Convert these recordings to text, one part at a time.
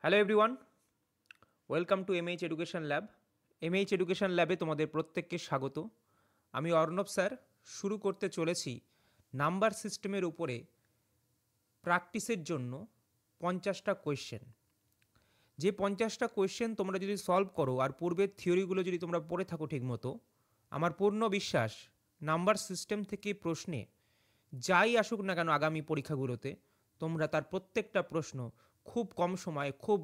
Hello everyone, welcome to MH education lab. MH education ল্যাবে তোমাদের প্রত্যেককে স্বাগত। আমি অর্ণব স্যার। শুরু করতে চলেছি নাম্বার সিস্টেমের উপরে প্র্যাকটিসের জন্য 50টা কোয়েশ্চেন। যে 50টা কোয়েশ্চেন তোমরা যদি সলভ করো আর পূর্বের থিওরিগুলো যদি তোমরা পড়ে থাকো ঠিকমতো, আমার পূর্ণ বিশ্বাস নাম্বার সিস্টেম থেকে প্রশ্নে যাই আসুক না কেন আগামী পরীক্ষাগুলোতে তোমরা তার প্রত্যেকটা প্রশ্ন খুব কম সময়ে খুব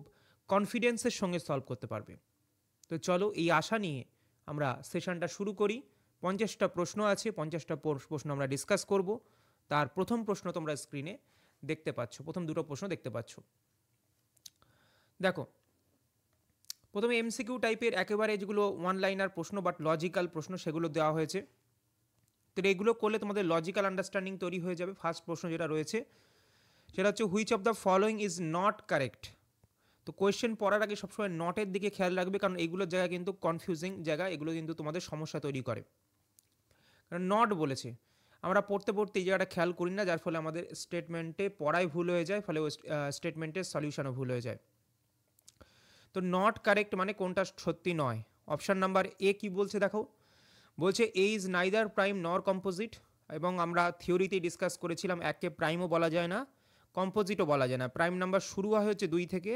কনফিডেন্সের সঙ্গে সলভ করতে পারবে। তো চলো এই আশা নিয়ে আমরা সেশনটা শুরু করি। 50টা প্রশ্ন আছে, 50টা প্রশ্ন আমরা ডিসকাস করব। তার প্রথম প্রশ্ন তোমরা স্ক্রিনে দেখতে পাচ্ছ, প্রথম দুটো প্রশ্ন দেখতে পাচ্ছ। দেখো, প্রথমে এমসিকিউ টাইপের একেবারে যেগুলো ওয়ান লাইনার প্রশ্ন বাট লজিক্যাল প্রশ্ন সেগুলো দেওয়া হয়েছে। তো এগুলো করলে তোমাদের লজিক্যাল আন্ডারস্ট্যান্ডিং তৈরি হয়ে যাবে। ফার্স্ট প্রশ্ন যেটা রয়েছে সেটা হচ্ছে which of the following is not correct. তো কোয়েশ্চেন পড়ার আগে সবসময় নটের দিকে খেয়াল রাখবে, কারণ এইগুলোর জায়গা কিন্তু কনফিউজিং জায়গা, এগুলো কিন্তু তোমাদের সমস্যা তৈরি করে। কারণ নট বলেছে, আমরা পড়তে পড়তে এই জায়গাটা খেয়াল করি না, যার ফলে আমাদের স্টেটমেন্টে পড়াই ভুল হয়ে যায়, ফলে ওই স্টেটমেন্টের সলিউশনও ভুল হয়ে যায়। তো নট কারেক্ট মানে কোনটা সত্যি নয়। অপশান নাম্বার এ কি বলছে দেখো, বলছে এ ইজ নাইদার প্রাইম নর কম্পোজিট। এবং আমরা থিওরিতেই ডিসকাস করেছিলাম এককে প্রাইমও বলা যায় না, কম্পোজিটও বলা যায় না। প্রাইম নাম্বার শুরু হয় হচ্ছে 2 থেকে,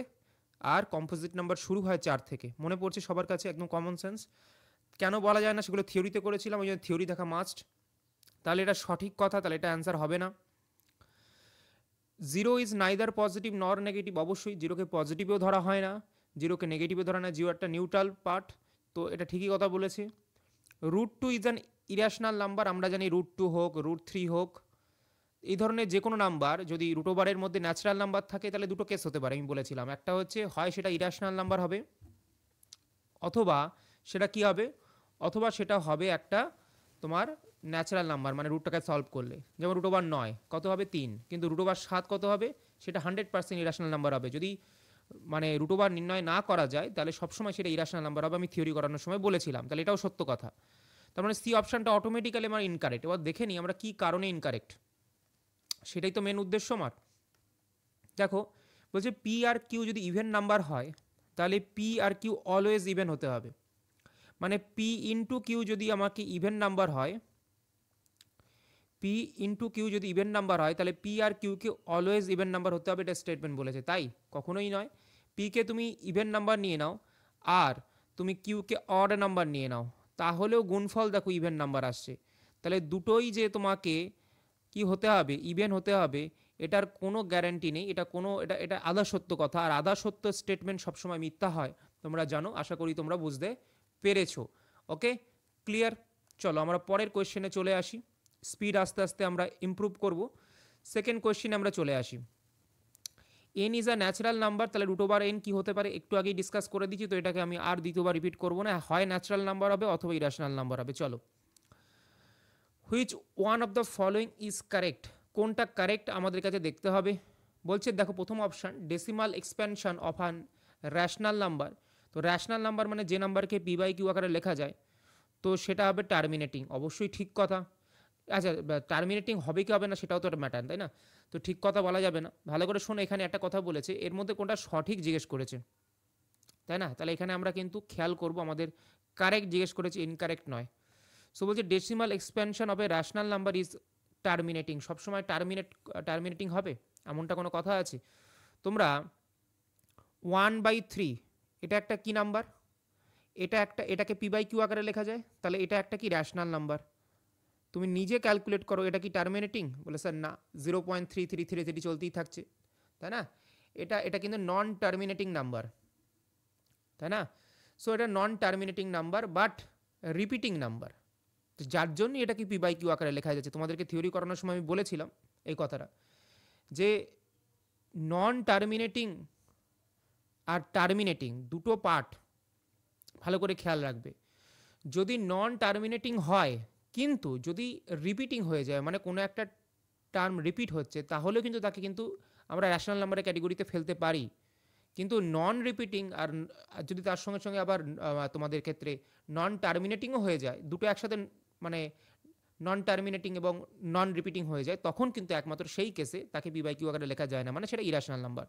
আর কম্পোজিট নাম্বার শুরু হয় 4 থেকে। মনে পড়ছে সবার কাছে, একদম কমন সেন্স। কেন বলা যায় না সেগুলো থিওরিতে করেছিলাম, ওই জন্য থিওরি দেখা মাস্ট। তাহলে এটা সঠিক কথা, তাহলে এটা অ্যান্সার হবে না। জিরো ইজ নাইদার পজিটিভ নর নেগেটিভ, অবশ্যই জিরোকে পজিটিভেও ধরা হয় না, জিরোকে নেগেটিভে ধরা না, জিরো একটা নিউট্রাল পার্ট, তো এটা ঠিকই কথা বলেছে। Root two is an irrational number, আমরা জানি রুট 2 হোক, রুট 3 হোক, এই ধরনের যে কোনো নাম্বার যদি রুট ওভারের মধ্যে ন্যাচারাল নাম্বার থাকে তাহলে দুটো কেস হতে পারে, আমি বলেছিলাম। একটা হচ্ছে হয় সেটা ইরেশনাল নাম্বার হবে, অথবা সেটা কি হবে, অথবা সেটা হবে একটা তোমার ন্যাচারাল নাম্বার, মানে রুটটাকে সলভ করলে। যেমন রুট ওভার 9 কত হবে 3, কিন্তু রুট ওভার 7 কত হবে, সেটা 100% ইরেশনাল নাম্বার হবে। যদি মানে রুট ওভার নির্ণয় না করা যায় তাহলে সবসময় সেটা ইরেশনাল নাম্বার হবে, আমি থিওরি করানোর সময় বলেছিলাম। তাহলে এটাও সত্য কথা। তার মানে সি অপশানটা অটোমেটিক্যালি আমার ইনকারেক্ট। এবার দেখে নিই আমরা কী কারণে ইনকারেক্ট, সেটাই তো মেন উদ্দেশ্য আমার। দেখো, বলছে পি আর কিউ যদি ইভেন নাম্বার হয় তাহলে P R Q always even হতে হবে। মানে পি ইন্টু কিউ যদি আমাকে ইভেন নাম্বার হয়, পি ইন্টু কিউ যদি ইভেন নাম্বার হয় তাহলে P R কিউকে always even number হতে হবে, এটা স্টেটমেন্ট বলেছে। তাই কখনোই নয়। পিকে তুমি ইভেন নাম্বার নিয়ে নাও আর তুমি কিউকে অড নাম্বার নিয়ে নাও, তাহলেও গুণফল দেখো ইভেন নাম্বার আসছে। তাহলে দুটোই যে তোমাকে কি হতে হবে, ইভেন হতে হবে, এটার কোনো গ্যারান্টি নেই। এটা কোনো এটা এটা আধা সত্য কথা, আর আধা সত্য স্টেটমেন্ট সবসময় মিথ্যা হয়, তোমরা জানো। আশা করি তোমরা বুঝতে পেরেছো। ওকে, ক্লিয়ার। চলো আমরা পরের কোয়েশ্চেনে চলে আসি। স্পিড আস্তে আস্তে আমরা ইমপ্রুভ করব। সেকেন্ড কোয়েশ্চেনে আমরা চলে আসি। N is a natural number, তাহলে রুট ওভার এন কী হতে পারে একটু আগেই ডিসকাস করে দিচ্ছি, তো এটাকে আমি আর দ্বিতীয়বার রিপিট করবো না। হয় ন্যাচারাল নাম্বার হবে অথবা ইরেশনাল নাম্বার হবে। চলো, which one of the following is correct, কোনটা কারেক্ট আমাদের কাছে দেখতে হবে। বলছে দেখো, প্রথম option decimal expansion of an rational number. তো র্যাশনাল নাম্বার মানে যে নাম্বারকে পি বাই কিউ আকারে লেখা যায়, তো সেটা হবে টার্মিনেটিং। অবশ্যই ঠিক কথা। আচ্ছা, টার্মিনেটিং হবে কি হবে না সেটাও তো একটা ম্যাটার, তাই না? তো ঠিক কথা বলা যাবে না। ভালো করে শোনো, এখানে একটা কথা বলেছে, এর মধ্যে কোনটা সঠিক জিজ্ঞেস করেছে, তাই না? তাহলে এখানে আমরা কিন্তু খেয়াল করব, আমাদের কারেক্ট জিজ্ঞেস করেছে, ইনকারেক্ট নয়। সো বলছে decimal expansion of A rational number is terminating. সবসময় টার্মিনেটিং হবে এমনটা কোনো কথা আছে? তোমরা 1/3 এটা একটা কি নাম্বার, এটাকে পি বাই কিউ আকারে লেখা যায়, তাহলে এটা একটা কি র্যাশনাল নাম্বার। তুমি নিজে ক্যালকুলেট করো, এটা কি টার্মিনেটিং? বলে স্যার না, 0.3333 চলতেই থাকছে, তাই না? এটা এটা কিন্তু নন টার্মিনেটিং নাম্বার, তাই না? সো এটা non terminating number but repeating number, যার জন্য এটাকে পি বাই কিউ আকারে লেখা যাচ্ছে। তোমাদেরকে থিওরি করানোর সময় আমি বলেছিলাম এই কথাটা, যে নন টার্মিনেটিং আর টার্মিনেটিং দুটো পার্ট ভালো করে খেয়াল রাখবে। যদি নন টার্মিনেটিং হয় কিন্তু যদি রিপিটিং হয়ে যায়, মানে কোনো একটা টার্ম রিপিট হচ্ছে, তাহলেও কিন্তু তাকে কিন্তু আমরা র্যাশনাল নাম্বারের ক্যাটেগরিতে ফেলতে পারি। কিন্তু নন রিপিটিং আর যদি তার সঙ্গে সঙ্গে আবার তোমাদের ক্ষেত্রে নন টার্মিনেটিংও হয়ে যায়, দুটো একসাথে মানে নন টার্মিনেটিং এবং নন রিপিটিং হয়ে যায়, তখন কিন্তু একমাত্র সেই কেসে তাকে পি বাই কিউ আকারে লেখা যায় না, মানে সেটা ইরেশনাল নাম্বার।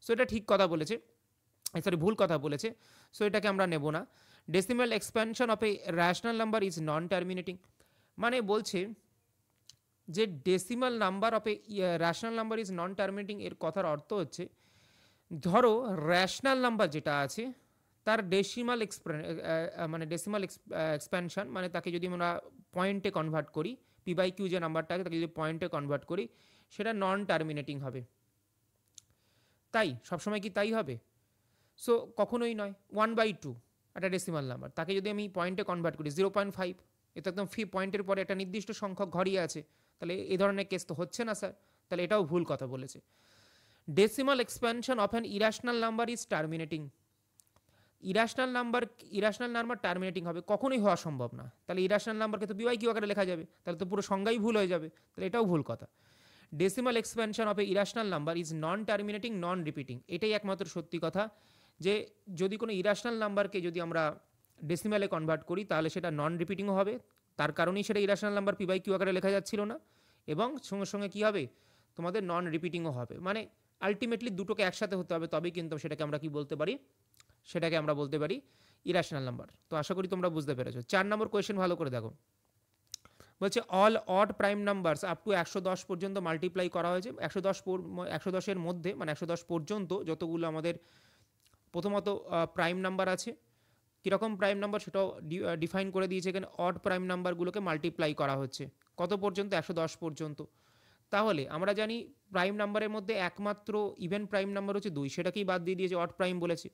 সো এটা ঠিক কথা বলেছে। সরি ভুল কথা বলেছে, সো এটাকে আমরা নেব না। Decimal expansion of A rational number is non terminating, মানে বলছে যে decimal number of A rational number is non terminating, এর কথার অর্থ হচ্ছে ধরো র্যাশনাল নাম্বার যেটা আছে তার ডেসিমাল মানে ডেসিমাল এক্সপ্যানশন, মানে তাকে যদি আমরা পয়েন্টে কনভার্ট করি, পি বাই কিউ যে নাম্বারটা আছে তাকে যদি পয়েন্টে কনভার্ট করি, সেটা নন টার্মিনেটিং হবে। তাই সবসময় কি তাই হবে? সো কখনোই নয়। 1/2 একটা ডেসিমাল নাম্বার, তাকে যদি আমি পয়েন্টে কনভার্ট করি 0.5, এটা একদম পয়েন্টের পরে একটা নির্দিষ্ট সংখ্যক ঘরই আছে, তাহলে এই ধরনের কেস তো হচ্ছে না স্যার, তাহলে এটাও ভুল কথা বলেছে। Decimal expansion of an irrational number is terminating, irrational number terminating হবে, কখনোই হওয়া সম্ভব না। তাহলে ইরাশনাল নাম্বারকে তো বিওয়াই কিউ আকারে লেখা যাবে, তাহলে তো পুরো সংজ্ঞাই ভুল হয়ে যাবে, তাহলে এটাও ভুল কথা। Decimal expansion of A irrational number is non terminating non repeating, এটাই একমাত্র সত্যি কথা, যে যদি কোনো ইরাশনাল নাম্বারকে যদি আমরা ডেসিমালে কনভার্ট করি তাহলে সেটা নন রিপিটিংও হবে, তার কারণেই সেটা irrational number p by q আকারে লেখা যাচ্ছিল না, এবং সঙ্গে সঙ্গে কী হবে, তোমাদের নন রিপিটিংও হবে। মানে আলটিমেটলি দুটোকে একসাথে হতে হবে, তবেই কিন্তু সেটাকে আমরা কি বলতে পারি, সেটাকে আমরা বলতে পারি ইরাশনাল নাম্বার। তো আশা করি তোমরা বুঝতে পেরেছো। 4 নম্বর কোয়েশ্চেন ভালো করে দেখো, বলছে all odd prime numbers up to 110 পর্যন্ত মাল্টিপ্লাই করা হয়েছে। 110-এর মধ্যে মানে 110 পর্যন্ত যতগুলো আমাদের প্রথমত প্রাইম নাম্বার আছে, কীরকম প্রাইম নাম্বার সেটাও ডিফাইন করে দিয়েছে এখানে। অড প্রাইম নাম্বারগুলোকে মাল্টিপ্লাই করা হচ্ছে কত পর্যন্ত, 110 পর্যন্ত। তাহলে আমরা জানি প্রাইম নাম্বারের মধ্যে একমাত্র ইভেন প্রাইম নাম্বার হচ্ছে 2, সেটাকেই বাদ দিয়ে দিয়েছে, অড প্রাইম বলেছে।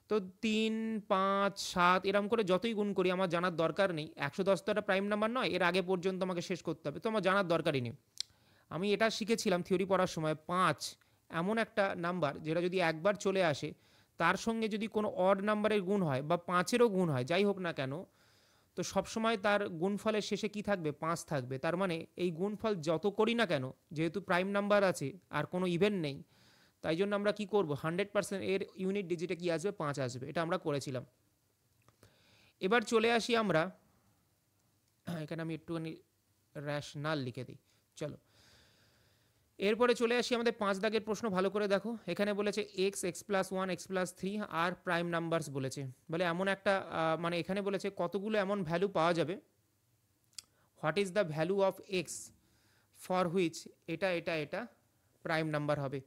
তো 3, 5, 7 এরকম করে যতই গুণ করি আমার জানার দরকার নেই, 110 তো একটা প্রাইম নাম্বার নয়, এর আগে পর্যন্ত আমাকে শেষ করতে হবে, তো আমার জানার দরকারই নেই। আমি এটা শিখেছিলাম থিওরি পড়ার সময়, 5 এমন একটা নাম্বার যেটা যদি একবার চলে আসে, তার সঙ্গে যদি কোনো অড নাম্বারের গুণ হয় বা 5-এরও গুণ হয়, যাই হোক না কেন, তো সবসময় তার গুণফলের শেষে কি থাকবে, 5 থাকবে। তার মানে এই গুণফল যত করি না কেন, যেহেতু প্রাইম নাম্বার আছে আর কোনো ইভেন নেই, তাই জন্য আমরা কি করব, 100% এর ইউনিট ডিজিটে কি আসবে, 5 আসবে, এটা আমরা করেছিলাম। এবার চলে আসি আমরা, এখানে আমি একটুখানি র্যাশনাল লিখে দিই, চলো। এরপরে চলে আসি আমাদের 5 দাগের প্রশ্ন, ভালো করে দেখো। এখানে বলেছে x, x plus 1, x plus 3 আর প্রাইম নাম্বারস বলেছে। বলে এমন একটা মানে এখানে বলেছে কতগুলো এমন ভ্যালু পাওয়া যাবে, what is the value of x for which এটা এটা এটা প্রাইম নাম্বার হবে।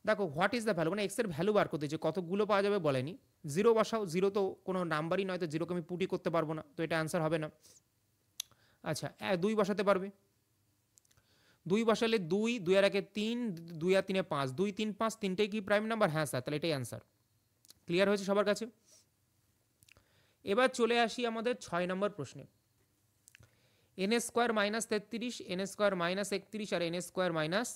দেখো হোয়াট ইজ দ্য ভ্যালু মানে এক্সের ভ্যালু বার করতে, যে কতগুলো পাওয়া যাবে বলেনি। 0 বসাও, 0 তো কোনো নাম্বারই নয়, তো 0কে আমি পুটি করতে পারবো না, তো এটা অ্যান্সার হবে না। আচ্ছা 2 বসাতে পারবে, 2 বসালে 2, 2 আর 1 3, 2 আর 3 5, 2, 3, 5 তিনটেই কি প্রাইম নাম্বার? হ্যাঁ স্যার, তাহলে এটাই অ্যান্সার। ক্লিয়ার হয়েছে সবার কাছে? এবার চলে আসি আমাদের 6 নম্বর প্রশ্নে। N square minus 33, n square minus 31 আর এন স্কোয়ার মাইনাস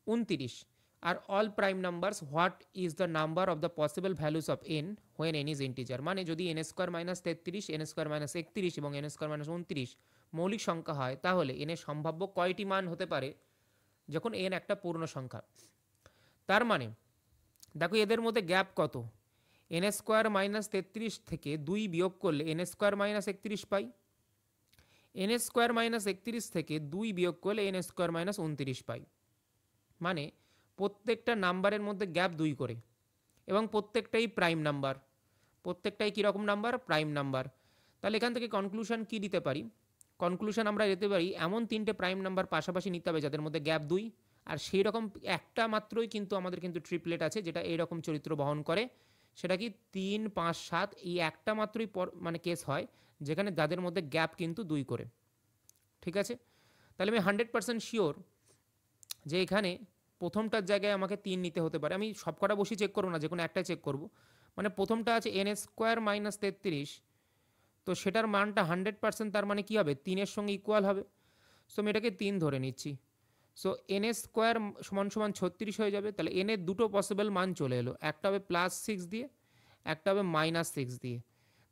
29 আর all prime numbers, what is the number of the possible values of n when n is integer. মানে যদি n square minus 33, n square minus 31 এবং N square minus 29 মৌলিক সংখ্যা হয়, তাহলে এনের সম্ভাব্য কয়টি মান হতে পারে যখন এন একটা পূর্ণ সংখ্যা। তার মানে দেখো এদের মধ্যে গ্যাপ কত, এন স্কোয়ার মাইনাস 33 থেকে 2 বিয়োগ করলে এন স্কোয়ার মাইনাস 31 পাই, এন স্কোয়ার মাইনাস 31 থেকে 2 বিয়োগ করলে এন স্কোয়ার মাইনাস 29 পাই। মানে প্রত্যেকটা নাম্বারের মধ্যে গ্যাপ 2 করে, এবং প্রত্যেকটাই প্রাইম নাম্বার, প্রত্যেকটাই কীরকম নাম্বার, প্রাইম নাম্বার। তাহলে এখান থেকে কনক্লুশন কি দিতে পারি, কনক্লুশন আমরা দিতে পারি এমন 3টে প্রাইম নাম্বার পাশাপাশি নিতে হবে যাদের মধ্যে গ্যাপ 2, আর সেই রকম একটা মাত্রই কিন্তু আমাদের কিন্তু ট্রিপলেট আছে যেটা এইরকম চরিত্র বহন করে, সেটা কি 3, 5, 7, এই একটা মাত্রই মানে কেস হয় যেখানে যাদের মধ্যে গ্যাপ কিন্তু 2 করে। ঠিক আছে, তাহলে আমি 100% শিওর যে এখানে প্রথমটার জায়গায় আমাকে 3 নিতে হতে পারে। আমি সব কটা বসি চেক করবো না, যে কোনো একটাই চেক করব। মানে প্রথমটা আছে এন স্কোয়ার মাইনাস 33, তো সেটার মানটা 100%, তার মানে কী হবে, 3-এর সঙ্গে ইকুয়াল হবে। সো আমি এটাকে 3 ধরে নিচ্ছি। সো এন স্কোয়ার সমান সমান 36 হয়ে যাবে। তাহলে এনের দুটো পসিবল মান চলে এলো, একটা হবে +6 দিয়ে, একটা হবে -6 দিয়ে।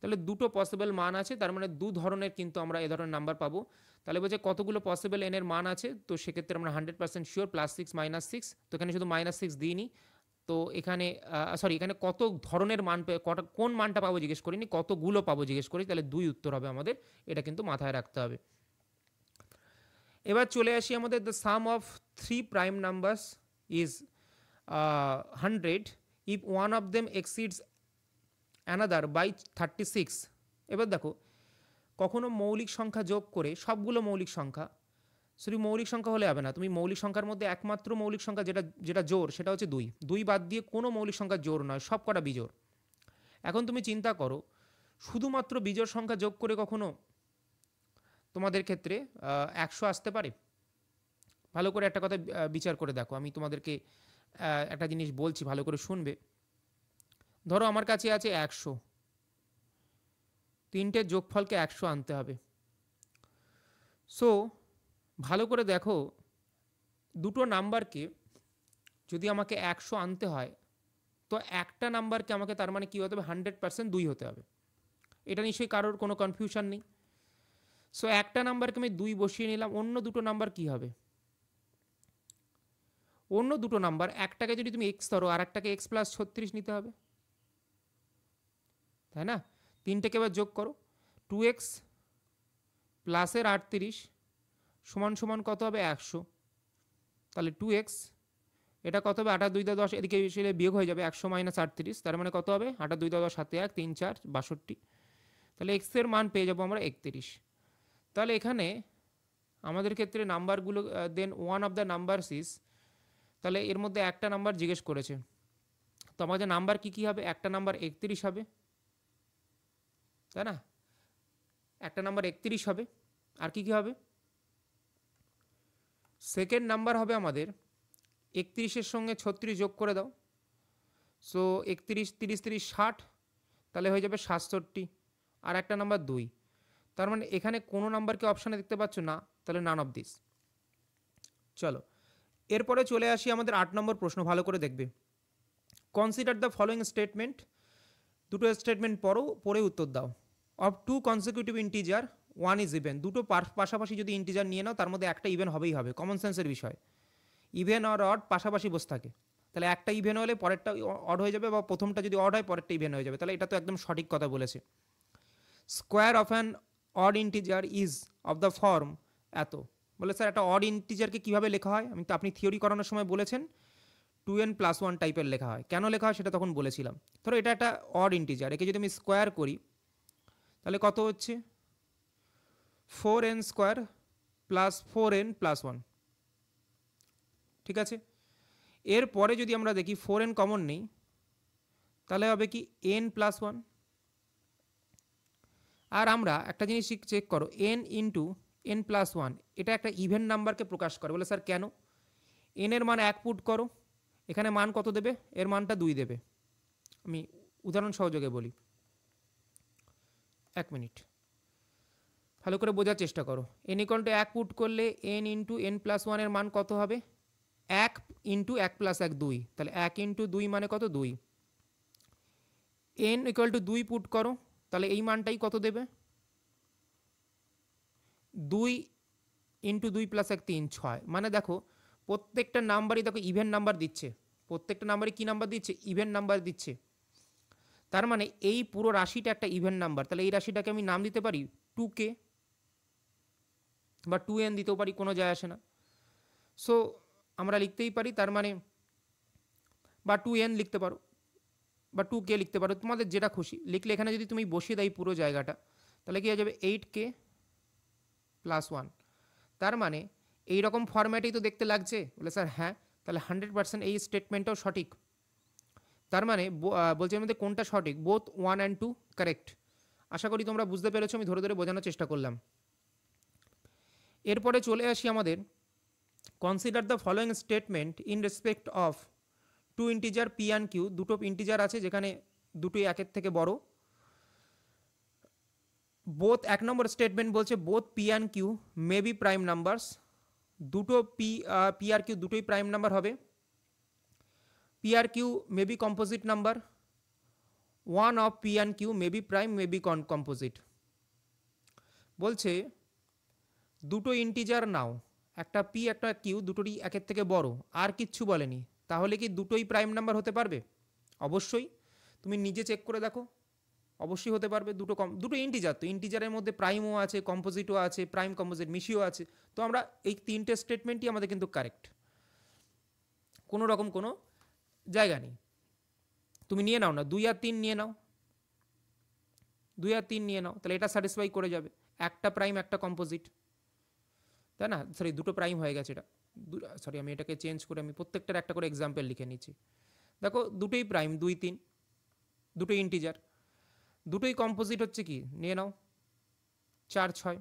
তাহলে দুটো পসিবল মান আছে, তার মানে 2 ধরনের কিন্তু আমরা এ ধরনের নাম্বার পাবো। তাহলে বলছে কতগুলো পসিবল এনের মান আছে, তো সেক্ষেত্রে আমরা 100% শিওর +6, -6, তো এখানে শুধু -6 দিইনি, তো এখানে সরি এখানে কত ধরনের মান কোন মানটা পাবো জিজ্ঞেস করিনি, কতগুলো পাবো জিজ্ঞেস করি, তাহলে 2 উত্তর হবে আমাদের, এটা কিন্তু মাথায় রাখতে হবে। এবার চলে আসি আমাদের the sum of 3 prime numbers is 100 if one of them exceeds another by 36। এবার দেখো কখনো মৌলিক সংখ্যা যোগ করে সবগুলো মৌলিক সংখ্যা, শুধু মৌলিক সংখ্যা হলে হবে না, তুমি মৌলিক সংখ্যার মধ্যে একমাত্র মৌলিক সংখ্যা যেটা যেটা জোর সেটা হচ্ছে 2, 2 বাদ দিয়ে কোনো মৌলিক সংখ্যা জোর নয়, সব কটা বিজোড়। এখন তুমি চিন্তা করো শুধুমাত্র বিজোড় সংখ্যা যোগ করে কখনো তোমাদের ক্ষেত্রে 100 আসতে পারে? ভালো করে একটা কথা বিচার করে দেখো, আমি তোমাদেরকে একটা জিনিস বলছি, ভালো করে শুনবে। ধরো আমার কাছে আছে 100, তিনটের যোগফলকে 100 আনতে হবে। সো ভালো করে দেখো, দুটো নাম্বারকে যদি আমাকে 100 আনতে হয় তো একটা নাম্বারকে আমাকে তার মানে কী হতে হবে, 100% 2 হতে হবে। এটা নিশ্চয়ই কারোর কোনো কনফিউশন নেই। সো একটা নাম্বারকে আমি 2 বসিয়ে নিলাম, অন্য দুটো নাম্বার কী হবে? অন্য দুটো নাম্বার, একটাকে যদি তুমি এক্স ধরো আর একটাকে এক্স প্লাস 36 নিতে হবে, তাই না? তিনটেকে এবার যোগ করো, 2x প্লাসের 38 সমান সমান কত হবে, 100। তাহলে 2x, এটা কত হবে, 8 2 10, এদিকে এসে বিয়োগ হয়ে যাবে, 100 মাইনাস 38, তার মানে কত হবে, 8 2 10 7 1 3 4 62। তাহলে x এর মান পেয়ে যাবো আমরা 31। তাহলে এখানে আমাদের ক্ষেত্রে নাম্বারগুলো then one of the numbers is, তাহলে এর মধ্যে একটা নাম্বার জিজ্ঞেস করেছে, তো আমাদের নাম্বার কী কী হবে, একটা নাম্বার 31 হবে, তাই না? একটা নাম্বার 31 হবে, আর কি কী হবে? সেকেন্ড নাম্বার হবে আমাদের 31-এর সঙ্গে 36 যোগ করে দাও, সো 31 30 30 60, তাহলে হয়ে যাবে 67, আর একটা নাম্বার 2। তার মানে এখানে কোনো নাম্বারকে অপশানে দেখতে পাচ্ছ না, তাহলে নান অফ দিস। চলো এরপরে চলে আসি আমাদের 8 নম্বর প্রশ্ন, ভালো করে দেখবে। কনসিডার দ্য ফলোয়িং স্টেটমেন্ট, দুটো স্টেটমেন্ট পরে উত্তর দাও। Of 2 consecutive integer 1 is even, দুটো পাশাপাশি যদি ইন্টিজার নিয়ে নাও তার মধ্যে একটা ইভেন হবেই হবে, কমন সেন্সের বিষয়। ইভেন আর অড পাশাপাশি বসে থাকে, তাহলে একটা ইভেন হলে পরেরটা অড হয়ে যাবে, বা প্রথমটা যদি অড হয় পরেরটা ইভেন হয়ে যাবে, তাহলে এটা তো একদম সঠিক কথা বলেছে। Square of an odd integer is of the form এত। বলে স্যার একটা অড ইন্টিজারকে কীভাবে লেখা হয়, আমি তো আপনি থিওরি করানোর সময় বলেছেন 2n + 1 টাইপের লেখা হয়, কেন লেখা হয় সেটা তখন বলেছিলাম। ধরো এটা একটা অড ইন্টিজার, একে যদি আমি স্কোয়ার করি তাহলে কত হচ্ছে, 4n স্কোয়ার প্লাস 4n + 1, ঠিক আছে? এরপরে যদি আমরা দেখি 4n কমন নেই, তাহলে হবে কি n + 1। আর আমরা একটা জিনিস চেক করো, n × n + 1 এটা একটা ইভেন নাম্বারকে প্রকাশ করে। বলে স্যার কেন? n এর মান 1 পুট করো, এখানে মান কত দেবে, এর মানটা 2 দেবে। আমি উদাহরণ সহযোগে বলি, 1 মিনিট ভালো করে বোঝার চেষ্টা করো। n = 1 পুট করলে n × n + 1 এর মান কত হবে, 1 × 1 + 1 2, তাহলে 1 × 2 মানে কত, 2। n = 2 পুট করো, তাহলে এই মানটাই কত দেবে, 2 × 2 + 1 3 6। মানে দেখো প্রত্যেকটা নাম্বারই দেখো ইভেন নাম্বার দিচ্ছে, প্রত্যেকটা নাম্বারই কী নাম্বার দিচ্ছে, ইভেন নাম্বার দিচ্ছে। তার মানে এই পুরো রাশিটা একটা ইভেন নাম্বার, তাহলে এই রাশিটাকে আমি নাম দিতে পারি 2k বা 2n দিতেও পারি, কোনো যায় আসে না। সো আমরা লিখতেই পারি, তার মানে বা 2n লিখতে পারো বা 2k লিখতে পারো, তোমাদের যেটা খুশি লিখলে। এখানে যদি তুমি বসিয়ে দাও পুরো জায়গাটা, তাহলে কি হয়ে যাবে 8k + 1। তার মানে এই রকম ফরম্যাটেই তো দেখতে লাগছে। বলে স্যার হ্যাঁ, তাহলে 100% এই স্টেটমেন্টটাও সঠিক। তার মানে বলছে এর মধ্যে কোনটা সঠিক, বোথ 1 and 2 কারেক্ট। আশা করি তোমরা বুঝতে পেরেছো, আমি ধরে ধরে বোঝানোর চেষ্টা করলাম। এরপরে চলে আসি আমাদের, consider the following statement in respect of 2 integer p and q, দুটো ইন্টিজার আছে যেখানে দুটোই একের থেকে বড়। বোথ, 1 নম্বর স্টেটমেন্ট বলছে both p and q may be prime numbers, দুটো p আর q দুটোই প্রাইম নাম্বার হবে। p আর q may be composite number, one of p and q may be prime may be composite. বলছে দুটো integer নাও, একটা p একটা q, দুটোরই একের থেকে বড়, আর কিচ্ছু বলেনি, তাহলে কি দুটোই প্রাইম নাম্বার হতে পারবে? অবশ্যই, তুমি নিজে চেক করে দেখো, অবশ্যই হতে পারবে। দুটো ইন্টিজার, তো ইন্টিজারের মধ্যে প্রাইমও আছে, কম্পোজিটও আছে, প্রাইম কম্পোজিট মিশিয়েও আছে। তো আমরা এই তিনটে স্টেটমেন্টই আমাদের কিন্তু কারেক্ট, কোনো রকম কোনো জায়গা নেই। তুমি নিয়ে নাও না, 2 আর 3 নিয়ে নাও, 2 আর 3 নিয়ে নাও, তাহলে এটা স্যাটিসফাই করে যাবে। একটা প্রাইম একটা কম্পোজিট, তাই না? সরি, দুটো প্রাইম হয়ে গেছে এটা, সরি আমি এটাকে চেঞ্জ করে আমি প্রত্যেকটার একটা করে এক্সাম্পল লিখে নিচ্ছি। দেখো দুটোই প্রাইম, 2 3, দুটোই ইন্টিজার, দুটোই কম্পোজিট হচ্ছে কি, নিয়ে নাও 4 6।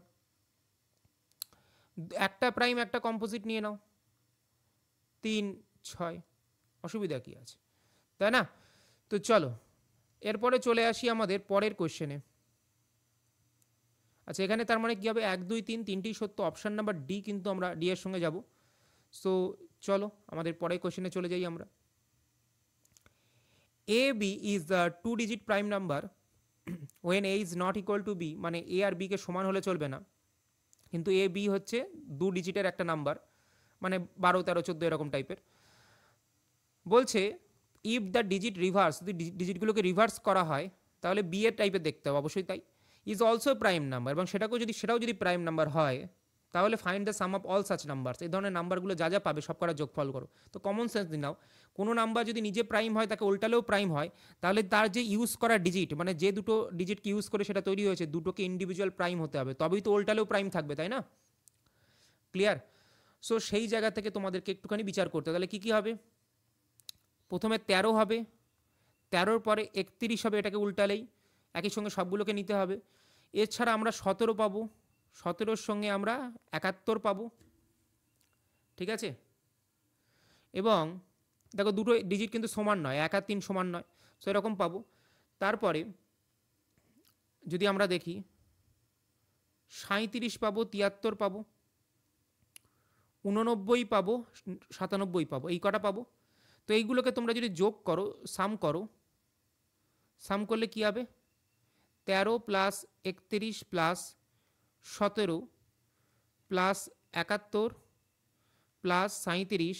একটা প্রাইম একটা কম্পোজিট নিয়ে নাও 3 6, অসুবিধা কি আছে, তাই না? তো চলো এরপরে চলে আসি আমাদের পরের কোশ্চেনে। আচ্ছা, এখানে তার মানে কি হবে, 1 2 3 তিনটেই সত্য, অপশান নাম্বার ডি কিন্তু আমরা ডি এর সঙ্গে যাব। সো চলো আমাদের পরের কোশ্চেনে চলে যাই আমরা। A B is the 2 digit prime number when A is not equal to B, মানে এ আর বিকে সমান হলে চলবে না, কিন্তু এ বি হচ্ছে 2 ডিজিটের একটা নাম্বার, মানে 12 13 14 এরকম টাইপের। বলছে ইফ দ্য ডিজিট রিভার্স, যদি ডিজিটগুলোকে রিভার্স করা হয় তাহলে বি এর টাইপের দেখতে হবে, অবশ্যই তাই। ইজ অলসো প্রাইম নাম্বার, এবং সেটাও যদি প্রাইম নাম্বার হয় তাহলে find the sum of all such numbers, এই ধরনের নাম্বারগুলো যা যা পাবে সব করা যোগফল করো। তো কমন সেন্স দিয়ে নাও, কোনো নাম্বার যদি নিজে প্রাইম হয় তাকে উল্টালেও প্রাইম হয়, তাহলে তার যে ইউজ করা ডিজিট, মানে যে দুটো ডিজিটকে ইউজ করে সেটা তৈরি হয়েছে, দুটোকে ইন্ডিভিজুয়াল প্রাইম হতে হবে, তবেই তো উল্টালেও প্রাইম থাকবে, তাই না? ক্লিয়ার? সো সেই জায়গা থেকে তোমাদেরকে একটুখানি বিচার করতে, তাহলে কি কি হবে, প্রথমে 13 হবে, 13-র পরে 31 হবে, এটাকে উল্টালেই একই সঙ্গে সবগুলোকে নিতে হবে। এছাড়া আমরা 17 পাবো, 17-র সঙ্গে আমরা 71 পাবো, ঠিক আছে? এবং দেখো দুটো ডিজিট কিন্তু সমান নয়, 1 আর 3 সমান নয়, সো এরকম পাবো। তারপরে যদি আমরা দেখি 37 পাবো, 73 পাবো, 89 পাবো, 97 পাবো, এই কটা পাবো। তো এইগুলোকে তোমরা যদি যোগ করো, সাম করো, সাম করলে কি হবে, 13 plus 31 plus 17 plus 71 plus 37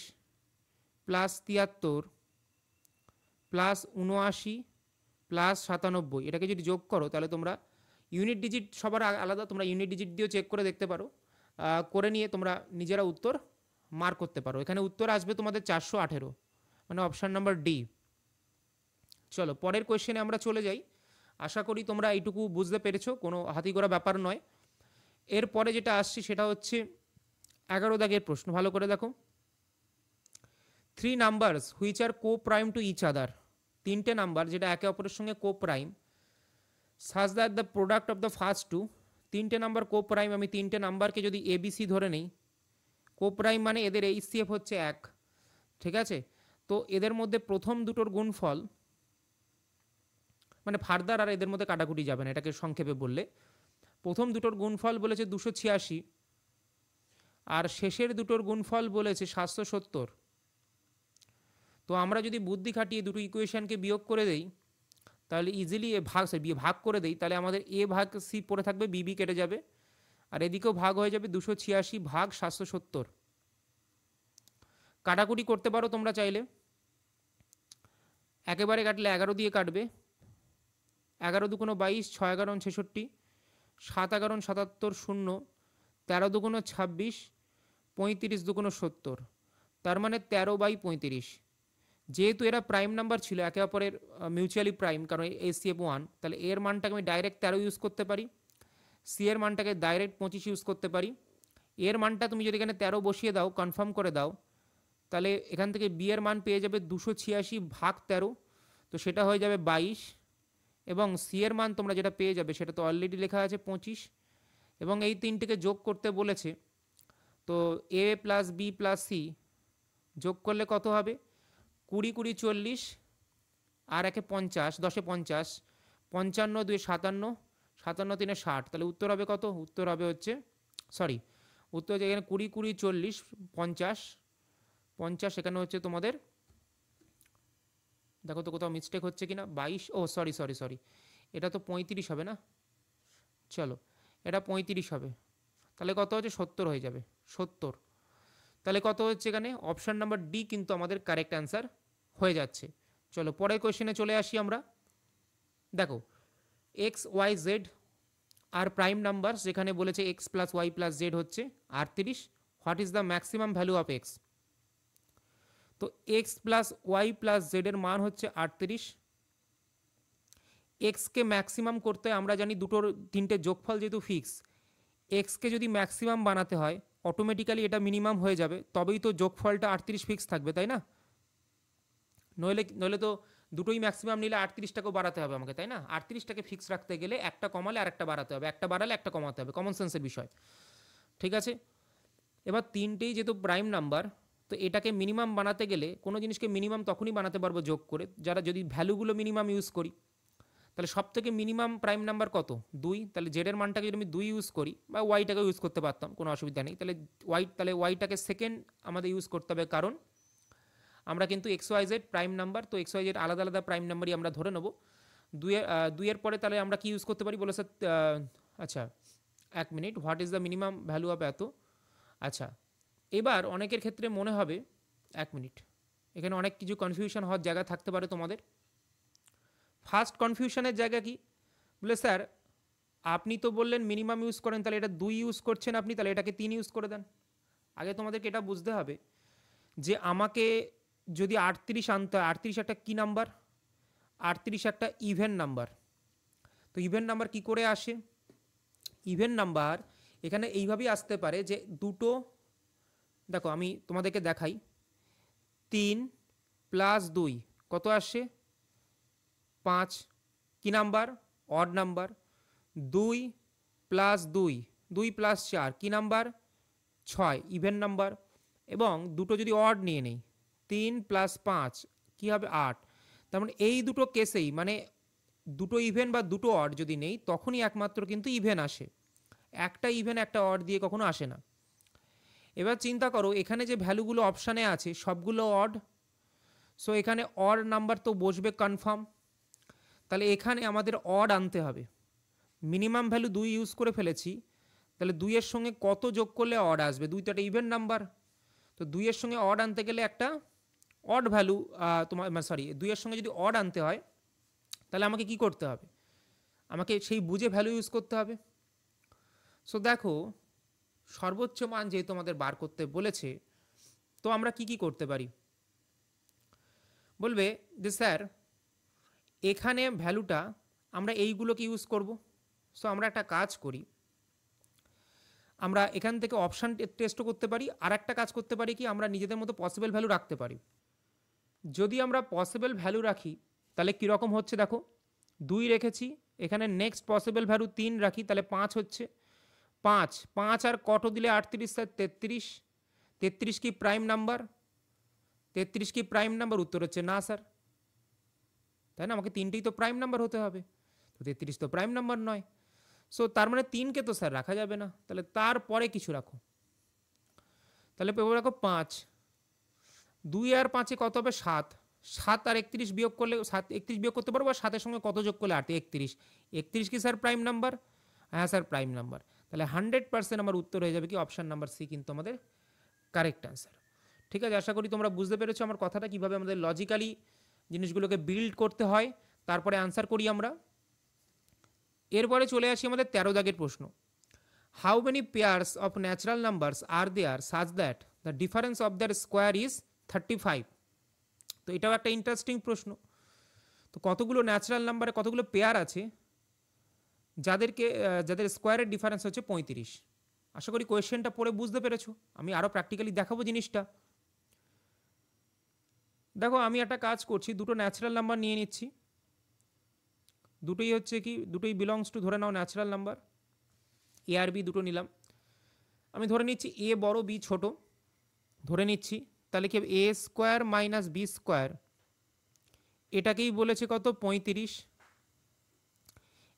plus 73 plus 79 plus 97, এটাকে যদি যোগ করো তাহলে তোমরা ইউনিট ডিজিট সবার আলাদা, তোমরা ইউনিট ডিজিট দিয়েও চেক করে দেখতে পারো, করে নিয়ে তোমরা নিজেরা উত্তর মার্ক করতে পারো। এখানে উত্তর আসবে তোমাদের 418, মানে অপশান নাম্বার ডি। চলো পরের কোয়েশ্চেনে আমরা চলে যাই। আশা করি তোমরা এইটুকু বুঝতে পেরেছো, কোনো হাতিগোড়া ব্যাপার নয়। এরপরে যেটা আসছি সেটা হচ্ছে 11 দাগের প্রশ্ন, ভালো করে দেখো। 3 numbers which are coprime to each other, তিনটে নাম্বার যেটা একে অপরের সঙ্গে coprime, such that the product of the first two, তিনটে নাম্বার কো প্রাইম, আমি তিনটে নাম্বারকে যদি এবিসি ধরে নেই, কো প্রাইম মানে এদের এইচসিএফ হচ্ছে 1, ঠিক আছে? তো এদের মধ্যে প্রথম দুটোর গুণফল, মানে ফার্দার আর এদের মধ্যে কাটাকুটি যাবে না, এটাকে সংক্ষেপে বললে প্রথম দুটোর গুণফল বলেছে 286, আর শেষের দুটোর গুণফল বলেছে 770। তো আমরা যদি বুদ্ধি খাটিয়ে দুটো ইকুয়েশনকে বিয়োগ করে দেই তাহলে ইজিলি ভাগ করে দেই, তাহলে আমাদের এ ভাগ সি পড়ে থাকবে, বিবি কেটে যাবে, আর এদিকেও ভাগ হয়ে যাবে 286 ভাগ 770। কাটাকুটি করতে পারো তোমরা চাইলে, একেবারে কাটলে 11 দিয়ে কাটবে, 11 দুগুণ 22, 6 11 66, 7 11 77 0, 13 দুগুণ 26, 35 দুগুণ 70, তার মানে 13/35। যেহেতু এরা প্রাইম নাম্বার ছিল একে অপরের মিউচুয়ালি প্রাইম, কারণ এসিএফ 1, তাহলে এর মানটাকে আমি ডাইরেক্ট 13 ইউজ করতে পারি, সি এর মানটাকে ডাইরেক্ট 25 ইউজ করতে পারি। এর মানটা তুমি যদি এখানে 13 বসিয়ে দাও, কনফার্ম করে দাও, তাহলে এখান থেকে বি এর মান পেয়ে যাবে 286 ভাগ 13, তো সেটা হয়ে যাবে 22, এবং সি এর মান তোমরা যেটা পেয়ে যাবে সেটা তো অলরেডি লেখা আছে 25, এবং এই তিনটিকে যোগ করতে বলেছে, তো এ প্লাস বি প্লাস সি যোগ করলে কত হবে, 20 20 40, আর একে 50, 10 50, 55 2 57, 57 3 60, তাহলে উত্তর হবে কত, উত্তর হবে হচ্ছে, সরি উত্তর হচ্ছে এখানে 20 20 40 50 50, এখানে হচ্ছে তোমাদের, দেখো তো কোথাও মিস্টেক হচ্ছে কিনা, 22, ও সরি সরি সরি, এটা তো 35 হবে না, চলো এটা 35 হবে, তাহলে কত হচ্ছে 70 হয়ে যাবে, 70। তাহলে কত হচ্ছে এখানে, অপশান নাম্বার ডি কিন্তু আমাদের কারেক্ট অ্যান্সার হয়ে যাচ্ছে। চলো পরের কোয়েশ্চেনে চলে আসি আমরা। দেখো x y z are prime number, যেখানে বলেছে x plus y plus z হচ্ছে 38, what is the maximum value of x. তো এক্স প্লাস ওয়াই প্লাস জেডের মান হচ্ছে 38, এক্সকে ম্যাক্সিমাম করতে আমরা জানি দুটোর তিনটে যোগফল যেহেতু ফিক্স, এক্সকে যদি ম্যাক্সিমাম বানাতে হয় অটোমেটিক্যালি এটা মিনিমাম হয়ে যাবে, তবেই তো যোগফলটা 38 ফিক্স থাকবে, তাই না? নইলে নইলে তো দুটোই ম্যাক্সিমাম নিলে 38টাকেও বাড়াতে হবে আমাকে, তাই না? 38টাকে ফিক্স রাখতে গেলে একটা কমালে আর একটা বাড়াতে হবে, একটা বাড়ালে একটা কমাতে হবে, কমন সেন্সের বিষয়। ঠিক আছে, এবার তিনটেই যেহেতু প্রাইম নাম্বার, তো এটাকে মিনিমাম বানাতে গেলে কোনো জিনিসকে মিনিমাম তখনই বানাতে পারবো যোগ করে, যারা যদি ভ্যালুগুলো মিনিমাম ইউজ করি। তাহলে সব থেকে মিনিমাম প্রাইম নাম্বার কত? 2। তাহলে জেডের মানটাকে যদি আমি 2 ইউজ করি, বা ওয়াইটাকে ইউজ করতে পারতাম, কোনো অসুবিধা নেই। তাহলে ওয়াইটাকে সেকেন্ড আমাদের ইউজ করতে হবে, কারণ আমরা কিন্তু x y z prime number, তো এক্স ওয়াই জেড আলাদা আলাদা প্রাইম নাম্বারই আমরা ধরে নেব। দুইয়ের পরে তাহলে আমরা কি ইউজ করতে পারি বলে স্যার? আচ্ছা 1 minute, what is the minimum value of এত? আচ্ছা, এবার অনেকের ক্ষেত্রে মনে হবে, 1 মিনিট, এখানে অনেক কিছু কনফিউশন হওয়ার জায়গা থাকতে পারে তোমাদের। ফার্স্ট কনফিউশনের জায়গা কি বলে, স্যার আপনি তো বললেন মিনিমাম ইউজ করেন, তাহলে এটা 2 ইউজ করছেন আপনি, তাহলে এটাকে 3 ইউজ করে দেন। আগে তোমাদেরকে এটা বুঝতে হবে যে আমাকে যদি 38 আনতে হয়, 38 একটা কী নাম্বার? 38 একটা ইভেন নাম্বার। তো ইভেন নাম্বার কি করে আসে? ইভেন নাম্বার এখানে এইভাবেই আসতে পারে যে দুটো, দেখো আমি তোমাদেরকে দেখাই, 3 + 2 কত আসে? 5। কি নাম্বার? Odd number. 2 + 2, 2 + 4 কি নাম্বার? 6, even number. এবং দুটো যদি অড নিয়ে নেই, 3 + 5 কী হবে? 8। তার মানে এই দুটো কেসেই, মানে দুটো ইভেন বা দুটো অড যদি নেই, তখনই একমাত্র কিন্তু ইভেন আসে। একটা ইভেন একটা অড দিয়ে কখনো আসে না। এবার চিন্তা করো, এখানে যে ভ্যালুগুলো অপশানে আছে সবগুলো অড, সো এখানে অড নাম্বার তো বসবে কনফার্ম। তাহলে এখানে আমাদের অড আনতে হবে। মিনিমাম ভ্যালু 2 ইউজ করে ফেলেছি, তাহলে 2-এর সঙ্গে কত যোগ করলে অড আসবে? 2 তো একটা ইভেন নাম্বার, তো 2-এর সঙ্গে অড আনতে গেলে একটা অড ভ্যালু তোমার, সরি, 2-এর সঙ্গে যদি অড আনতে হয় তাহলে আমাকে কি করতে হবে? আমাকে সেই বুঝে ভ্যালু ইউজ করতে হবে। সো দেখো, সর্বোচ্চ মান যেহেতু আমাদের বার করতে বলেছে, তো আমরা কি কি করতে পারি? বলবে যে স্যার এখানে ভ্যালুটা আমরা এইগুলোকে ইউজ করব। সো আমরা একটা কাজ করি, আমরা এখান থেকে অপশান টেস্টও করতে পারি, আর একটা কাজ করতে পারি কি, আমরা নিজেদের মতো পসিবল ভ্যালু রাখতে পারি। যদি আমরা পসিবল ভ্যালু রাখি তাহলে কীরকম হচ্ছে দেখো, 2 রেখেছি, এখানে নেক্সট পসিবল ভ্যালু 3 রাখি, তাহলে 5 হচ্ছে। 5 5 আর কত দিলে 38 স্যার? 33। 33 কি প্রাইম নাম্বার? 33 কি প্রাইম নাম্বার? উত্তর হচ্ছে না স্যার, তাই না? আমাকে তিনটেই তো প্রাইম নাম্বার হতে হবে, তো 33 তো প্রাইম নাম্বার নয়। সো তার মানে 3কে তো স্যার রাখা যাবে না, তাহলে তারপরে কিছু রাখো। তাহলে পেপার রাখো 5। 2 আর 5-এ কত হবে? 7। 7 আর 31 বিয়োগ করলে, 7 31 বিয়োগ করতে পারবো, আর 7-এর সঙ্গে কত যোগ করলে 8? 31। 31 কি স্যার প্রাইম নাম্বার? হ্যাঁ স্যার প্রাইম নাম্বার। তাহলে 100% আমার উত্তর হয়ে যাবে কি অপশান নাম্বার সি, কিন্তু আমাদের কারেক্ট অ্যান্সার। ঠিক আছে, আশা করি তোমরা বুঝতে পেরেছো আমার কথাটা, কীভাবে আমাদের লজিক্যালি জিনিসগুলোকে বিল্ড করতে হয়, তারপরে অ্যান্সার করি আমরা। এরপরে চলে আসি আমাদের 13 দাগের প্রশ্ন। How many pairs of natural numbers are there such that the difference of their square is 35? তো এটাও একটা ইন্টারেস্টিং প্রশ্ন। তো কতগুলো ন্যাচারাল নাম্বারে কতগুলো পেয়ার আছে যাদের স্কোয়ারের ডিফারেন্স হচ্ছে 35? আশা করি কোয়েশ্চেনটা পড়ে বুঝতে পেরেছো। আমি আরও প্র্যাকটিক্যালি দেখাবো জিনিসটা। দেখো আমি একটা কাজ করছি, দুটো ন্যাচারাল নাম্বার নিয়ে নিচ্ছি, দুটোই হচ্ছে কি, দুটোই বিলংস টু, ধরে নাও ন্যাচারাল নাম্বার, এ আর বি দুটো নিলাম। আমি ধরে নিচ্ছি এ বড় বি ছোট, ধরে নিচ্ছি। তাহলে কি এ স্কোয়ার মাইনাস বি স্কোয়ার, এটাকেই বলেছে কত? 35।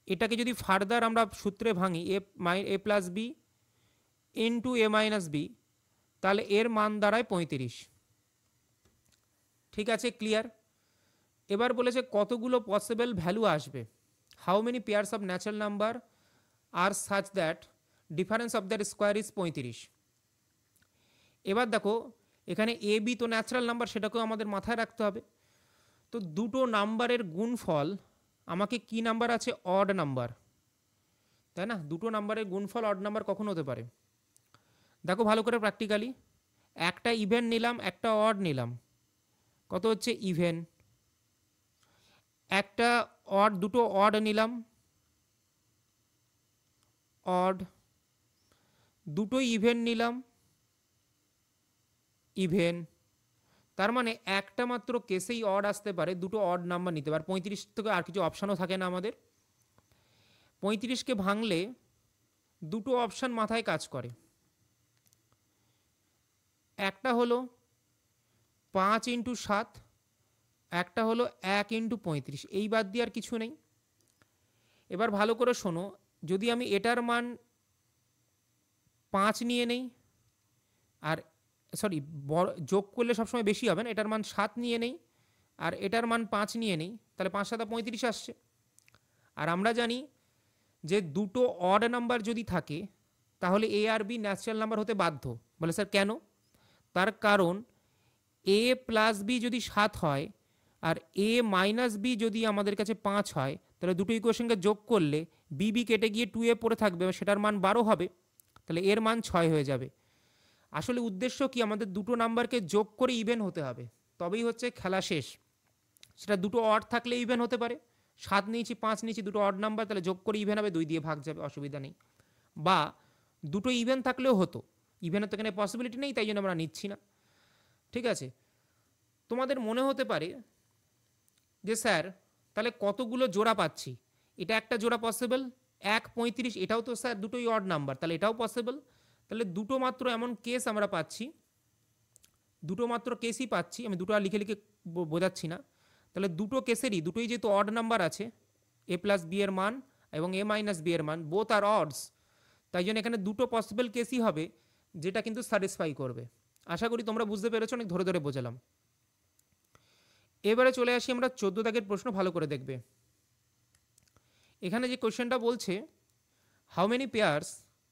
এটাকে যদি ফার্দার আমরা সূত্রে ভাঙি, এ প্লাস বি ইন্টু এ মাইনাস বি, তাহলে এর মান দাঁড়ায় 35। ঠিক আছে, ক্লিয়ার? এবার বলেছে কতগুলো পসিবল ভ্যালু আসবে, how many pairs of natural number are such that difference of that square is 35। এবার দেখো এখানে এ বি তো ন্যাচারাল নাম্বার, সেটাকেও আমাদের মাথায় রাখতে হবে। তো দুটো নাম্বারের গুণফল আমাকে কি নাম্বার আছে? অড নাম্বার, তাই না? দুটো নাম্বারের গুণফল অড নাম্বার কখন হতে পারে? দেখো ভালো করে প্র্যাকটিক্যালি, একটা ইভেন নিলাম, একটা অড নিলাম, কত হচ্ছে? ইভেন। একটা অড, দুটো অড নিলাম, অড, দুটো ইভেন নিলাম, ইভেন। তার মানে একটা মাত্র কেসেই অড আসতে পারে, দুটো অড নাম্বার নিতে পারে। 35 থেকে আর কিছু অপশানও থাকে না আমাদের। 35কে ভাঙলে দুটো অপশান মাথায় কাজ করে, একটা হলো 5 ইন্টু 7, একটা হলো 1 ইন্টু 35, এই বাদ দিয়ে আর কিছু নেই। এবার ভালো করে শোনো, যদি আমি এটার মান 5 নিয়ে নেই, আর সরি যোগ করলে সবসময় বেশি হবে না, এটার মান 7 নিয়ে নেই আর এটার মান 5 নিয়ে নেই, তাহলে 5 7 35 আসছে। আর আমরা জানি যে দুটো অড নাম্বার যদি থাকে তাহলে এ আর বি ন্যাচারাল নাম্বার হতে বাধ্য। বলে স্যার কেন? তার কারণ এ প্লাস বি যদি 7 হয় আর এ মাইনাস বি যদি আমাদের কাছে 5 হয়, তাহলে দুটো ইকুয়েশনকে যোগ করলে বি বি কেটে গিয়ে 2a পড়ে থাকবে, সেটার মান 12 হবে, তাহলে এর মান 6 হয়ে যাবে। আসলে উদ্দেশ্য কি, আমাদের দুটো নাম্বারকে যোগ করে ইভেন হতে হবে, তবেই হচ্ছে খেলা শেষ। সেটা দুটো অড থাকলে ইভেন হতে পারে, 7 নিয়েছি 5 নিয়েছি, দুটো অড নাম্বার, তাহলে যোগ করে ইভেন হবে, 2 দিয়ে ভাগ যাবে, অসুবিধা নেই। বা দুটো ইভেন থাকলেও হতো, ইভেনের তো এখানে পসিবিলিটি নেই, তাই জন্য আমরা নিচ্ছি না। ঠিক আছে, তোমাদের মনে হতে পারে যে স্যার তাহলে কতগুলো জোড়া পাচ্ছি, এটা একটা জোড়া পসিবল, 1 35, এটাও তো স্যার দুটোই অড নাম্বার, তাহলে এটাও পসিবল। তাহলে দুটো মাত্র এমন কেস আমরা পাচ্ছি, দুটো মাত্র কেসই পাচ্ছি, আমি দুটো আর লিখে লিখে বোঝাচ্ছি না। তাহলে দুটো কেসেরই, দুটোই যেহেতু অড নাম্বার আছে, এ প্লাস বি এর মান এবং এ মাইনাস বি এর মান বোথ আর অডস, তাই জন্য এখানে দুটো পসিবল কেসই হবে যেটা কিন্তু স্যাটিসফাই করবে। আশা করি তোমরা বুঝতে পেরেছো, অনেক ধরে ধরে বোঝালাম। এবারে চলে আসি আমরা 14 দাগের প্রশ্ন, ভালো করে দেখবে। এখানে যে কোয়েশ্চেনটা বলছে হাউ মেনি পেয়ার্স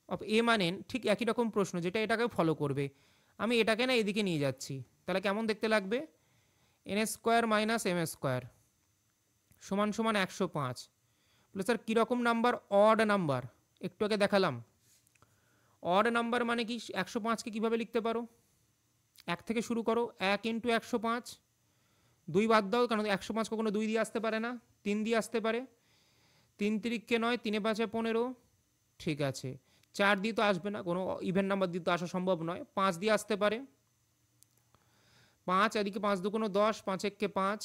অফ এ মান এন, ঠিক একই রকম প্রশ্ন, যেটা এটাকে ফলো করবে। আমি এটাকে না এদিকে নিয়ে যাচ্ছি, তাহলে কেমন দেখতে লাগবে, n square minus m square সমান সমান 105। বলে স্যার কীরকম নাম্বার? অড নাম্বার, একটু আগে দেখালাম। অড নাম্বার মানে কি, 105কে কীভাবে লিখতে পারো, 1 থেকে শুরু করো, 1 ইন্টু 105, 2 বাদ দাও, কারণ 105 কখনো 2 দিয়ে আসতে পারে না, 3 দিয়ে আসতে পারে, 3 তিরিককে 9, 3 এ 5 15, ঠিক আছে। 4 দিয়ে তো আসবে না, কোনো ইভেন নাম্বার দিয়ে তো আসা সম্ভব নয়, 5 দিয়ে আসতে পারে, 5, এদিকে 5 2 10, 5 1 5,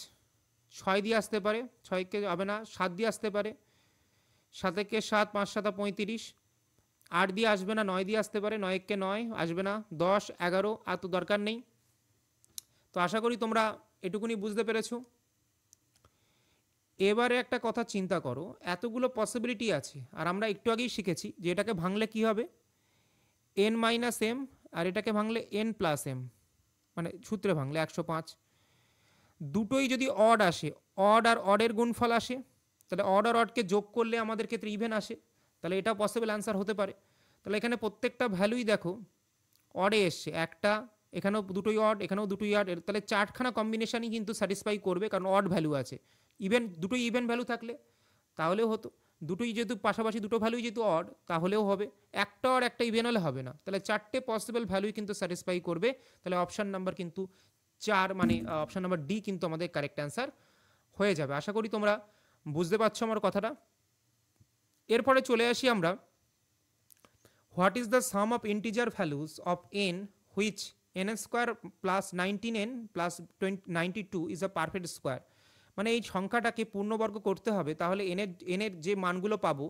6 দিয়ে আসতে পারে, 6 কে হবে না, 7 দিয়ে আসতে পারে, 7 1 7, 5 7 35, 8 দিয়ে আসবে না, 9 দিয়ে আসতে পারে, 9 1 9 আসবে না, 10 11, আর তো দরকার নেই। তো আশা করি তোমরা এটুকুনি বুঝতে পেরেছো। এবারে একটা কথা চিন্তা করো, এতগুলো পসিবিলিটি আছে আর আমরা একটু আগেই শিখেছি যে এটাকে ভাঙলে কি হবে, এন মাইনাস এম, আর এটাকে ভাঙলে এন প্লাস এম, মানে সূত্রে ভাঙলে 105। দুটোই যদি অড আসে, অড আর অডের গুণফল আসে, তাহলে অড আর অডকে যোগ করলে আমাদের ক্ষেত্রে ইভেন আসে, তাহলে এটা পসিবল অ্যান্সার হতে পারে। তাহলে এখানে প্রত্যেকটা ভ্যালুই দেখো অডে এসছে, একটা, এখানেও দুটোই অড, এখানেও দুটোই অড, তাহলে 4খানা কম্বিনেশনই কিন্তু স্যাটিসফাই করবে, কারণ অড ভ্যালু আছে। ইভেন দুটোই ইভেন ভ্যালু থাকলে তাহলেও হতো, দুটোই যেহেতু পাশাপাশি দুটো ভ্যালুই যেহেতু অড তাহলেও হবে, একটা অড একটা ইভেন হলে হবে না, তাহলে 4টে পসিবল ভ্যালুই কিন্তু স্যাটিসফাই করবে। তাহলে অপশান নাম্বার কিন্তু 4, মানে অপশান নাম্বার ডি কিন্তু আমাদের কারেক্ট অ্যান্সার হয়ে যাবে। আশা করি তোমরা বুঝতে পারছো আমার কথাটা। এরপরে চলে আসি আমরা, what is the sum of integer values of N which N square plus 19n plus 92 is a perfect square. মানে এই সংখ্যাটাকে পূর্ণবর্গ করতে হবে, তাহলে এনের যে মানগুলো পাবো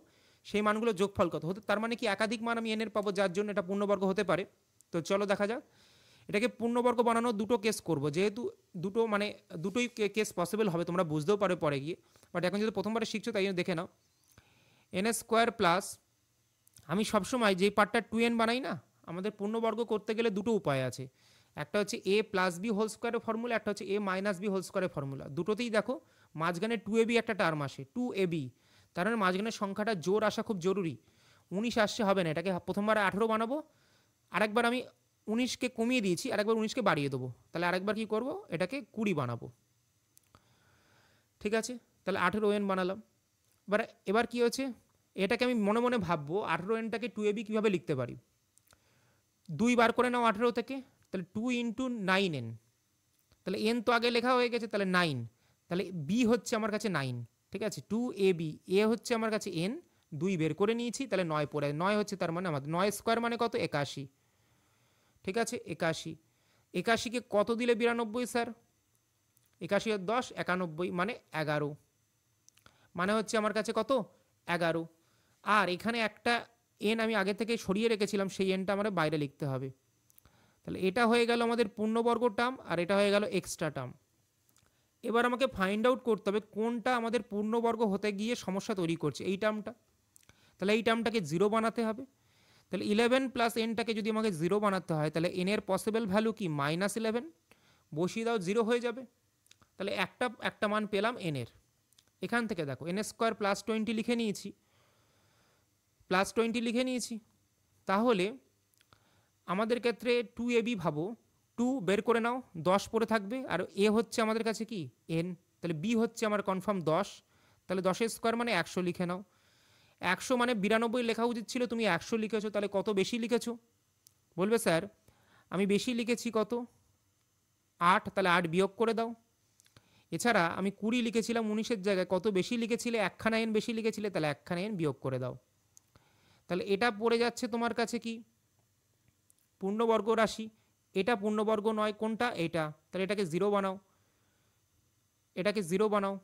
সেই মানগুলো যোগফল কত হতে, তার মানে কি একাধিক মান আমি এনের পাবো, যার জন্য এটা পূর্ণবর্গ হতে পারে। তো চলো দেখা যাক, এটাকে পূর্ণবর্গ বানানোর দুটো কেস করব, যেহেতু দুটো মানে দুটোই কেস পসিবল হবে, তোমরা বুঝতেও পারো পরে গিয়ে, বাট এখন যদি প্রথমবারে শিখছো তাই জন্য দেখে নাও। এন স্কোয়ার প্লাস, আমি সবসময় যেই পার্টটা 2n বানাই না, আমাদের পূর্ণবর্গ করতে গেলে দুটো উপায় আছে, একটা হচ্ছে এ প্লাস বি হোল স্কোয়ারের ফর্মুলা, একটা হচ্ছে এ মাইনাস বি হোল স্কোয়ারের ফর্মুলা। দুটোতেই দেখো মাঝখানে 2ab একটা টার্ম আসে, 2ab, তার মানে মাঝখানের সংখ্যাটা জোর আসা খুব জরুরি। 19 আসছে হবে না, এটাকে প্রথমবার 18 বানাবো, আরেকবার আমি 19কে কমিয়ে দিয়েছি, আরেকবার 19কে বাড়িয়ে দেবো, তাহলে আরেকবার কী করবো, এটাকে 20 বানাবো, ঠিক আছে। তাহলে 18n বানালাম। এবার কী হচ্ছে, এটাকে আমি মনে মনে ভাববো 18nটাকে 2ab কীভাবে লিখতে পারি, 2 বার করে নাও 18 থেকে, তাহলে 2 ইন্টু 9n, তাহলে n তো আগে লেখা হয়ে গেছে, তাহলে 9, তাহলে বি হচ্ছে আমার কাছে 9, ঠিক আছে, 2ab, এ হচ্ছে আমার কাছে n, 2 বের করে নিয়েছি, তাহলে 9 পড়ে, 9 হচ্ছে তার মানে আমাদের 9 স্কোয়ার মানে কত, 81। ঠিক আছে, 81, 81কে কত দিলে 92 স্যার, 81 আর 10, 91 মানে 11, মানে হচ্ছে আমার কাছে কত, 11। আর এখানে একটা এন আমি আগে থেকে সরিয়ে রেখেছিলাম, সেই এনটা আমার বাইরে লিখতে হবে। তাহলে এটা হয়ে গেল আমাদের পূর্ণবর্গ টার্ম, আর এটা হয়ে গেল এক্সট্রা টার্ম। এবার আমাকে ফাইন্ড আউট করতে হবে কোনটা আমাদের পূর্ণবর্গ হতে গিয়ে সমস্যা তৈরি করছে, এই টার্মটা। তাহলে এই টার্মটাকে 0 বানাতে হবে। তাহলে 11 প্লাস এনটাকে যদি আমাকে 0 বানাতে হয়, তাহলে এন এর পসিবল ভ্যালু কি, -11, বসিয়ে দাও, 0 হয়ে যাবে। তাহলে একটা মান পেলাম এন এর। এখান থেকে দেখো এন স্কোয়ার প্লাস 20 লিখে নিয়েছি, তাহলে আমাদের ক্ষেত্রে 2ab ভাবো, 2 বের করে নাও, 10 পড়ে থাকবে, আর এ হচ্ছে আমাদের কাছে কি, এন, তাহলে বি হচ্ছে আমার কনফার্ম 10, তাহলে 10 স্কোয়ার মানে 100 লিখে নাও। 100 মানে 92 লেখা উচিত ছিল, তুমি 100 লিখেছো, তাহলে কত বেশি লিখেছো, বলবে স্যার আমি বেশি লিখেছি কত, 8, তাহলে 8 বিয়োগ করে দাও। এছাড়া আমি 20 লিখেছিলাম, 19-এর জায়গায় কত বেশি লিখেছিলে, একখানা এন বেশি লিখেছিলে, তাহলে একখানা এন বিয়োগ করে দাও। তাহলে এটা পড়ে যাচ্ছে তোমার কাছে কি, পূর্ণবর্গ রাশি, এটা পূর্ণবর্গ নয়, কোনটা, এটা, তাহলে এটাকে 0 বানাও, এটাকে 0 বানাও,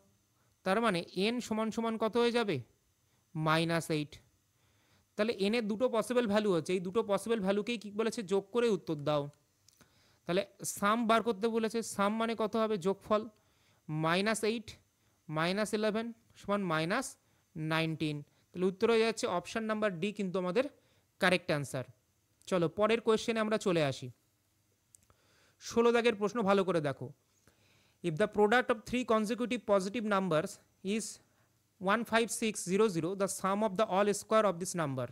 তার মানে n সমান সমান কত হয়ে যাবে, -8। তাহলে n এর দুটো পসিবল ভ্যালু হচ্ছে, এই দুটো পসিবল ভ্যালুকেই কি বলেছে, যোগ করে উত্তর দাও। তাহলে সাম বার করতে বলেছে, সাম মানে কত হবে, যোগফল, -8 -11 সমান -19। তাহলে উত্তর হয়ে যাচ্ছে অপশান নাম্বার ডি কিন্তু আমাদের কারেক্ট অ্যান্সার। চলো পরের কোয়েশ্চেনে আমরা চলে আসি। 16 দাগের প্রশ্ন ভালো করে দেখো। If the product of 3 consecutive positive numbers is 15600, the sum of the all square of this number.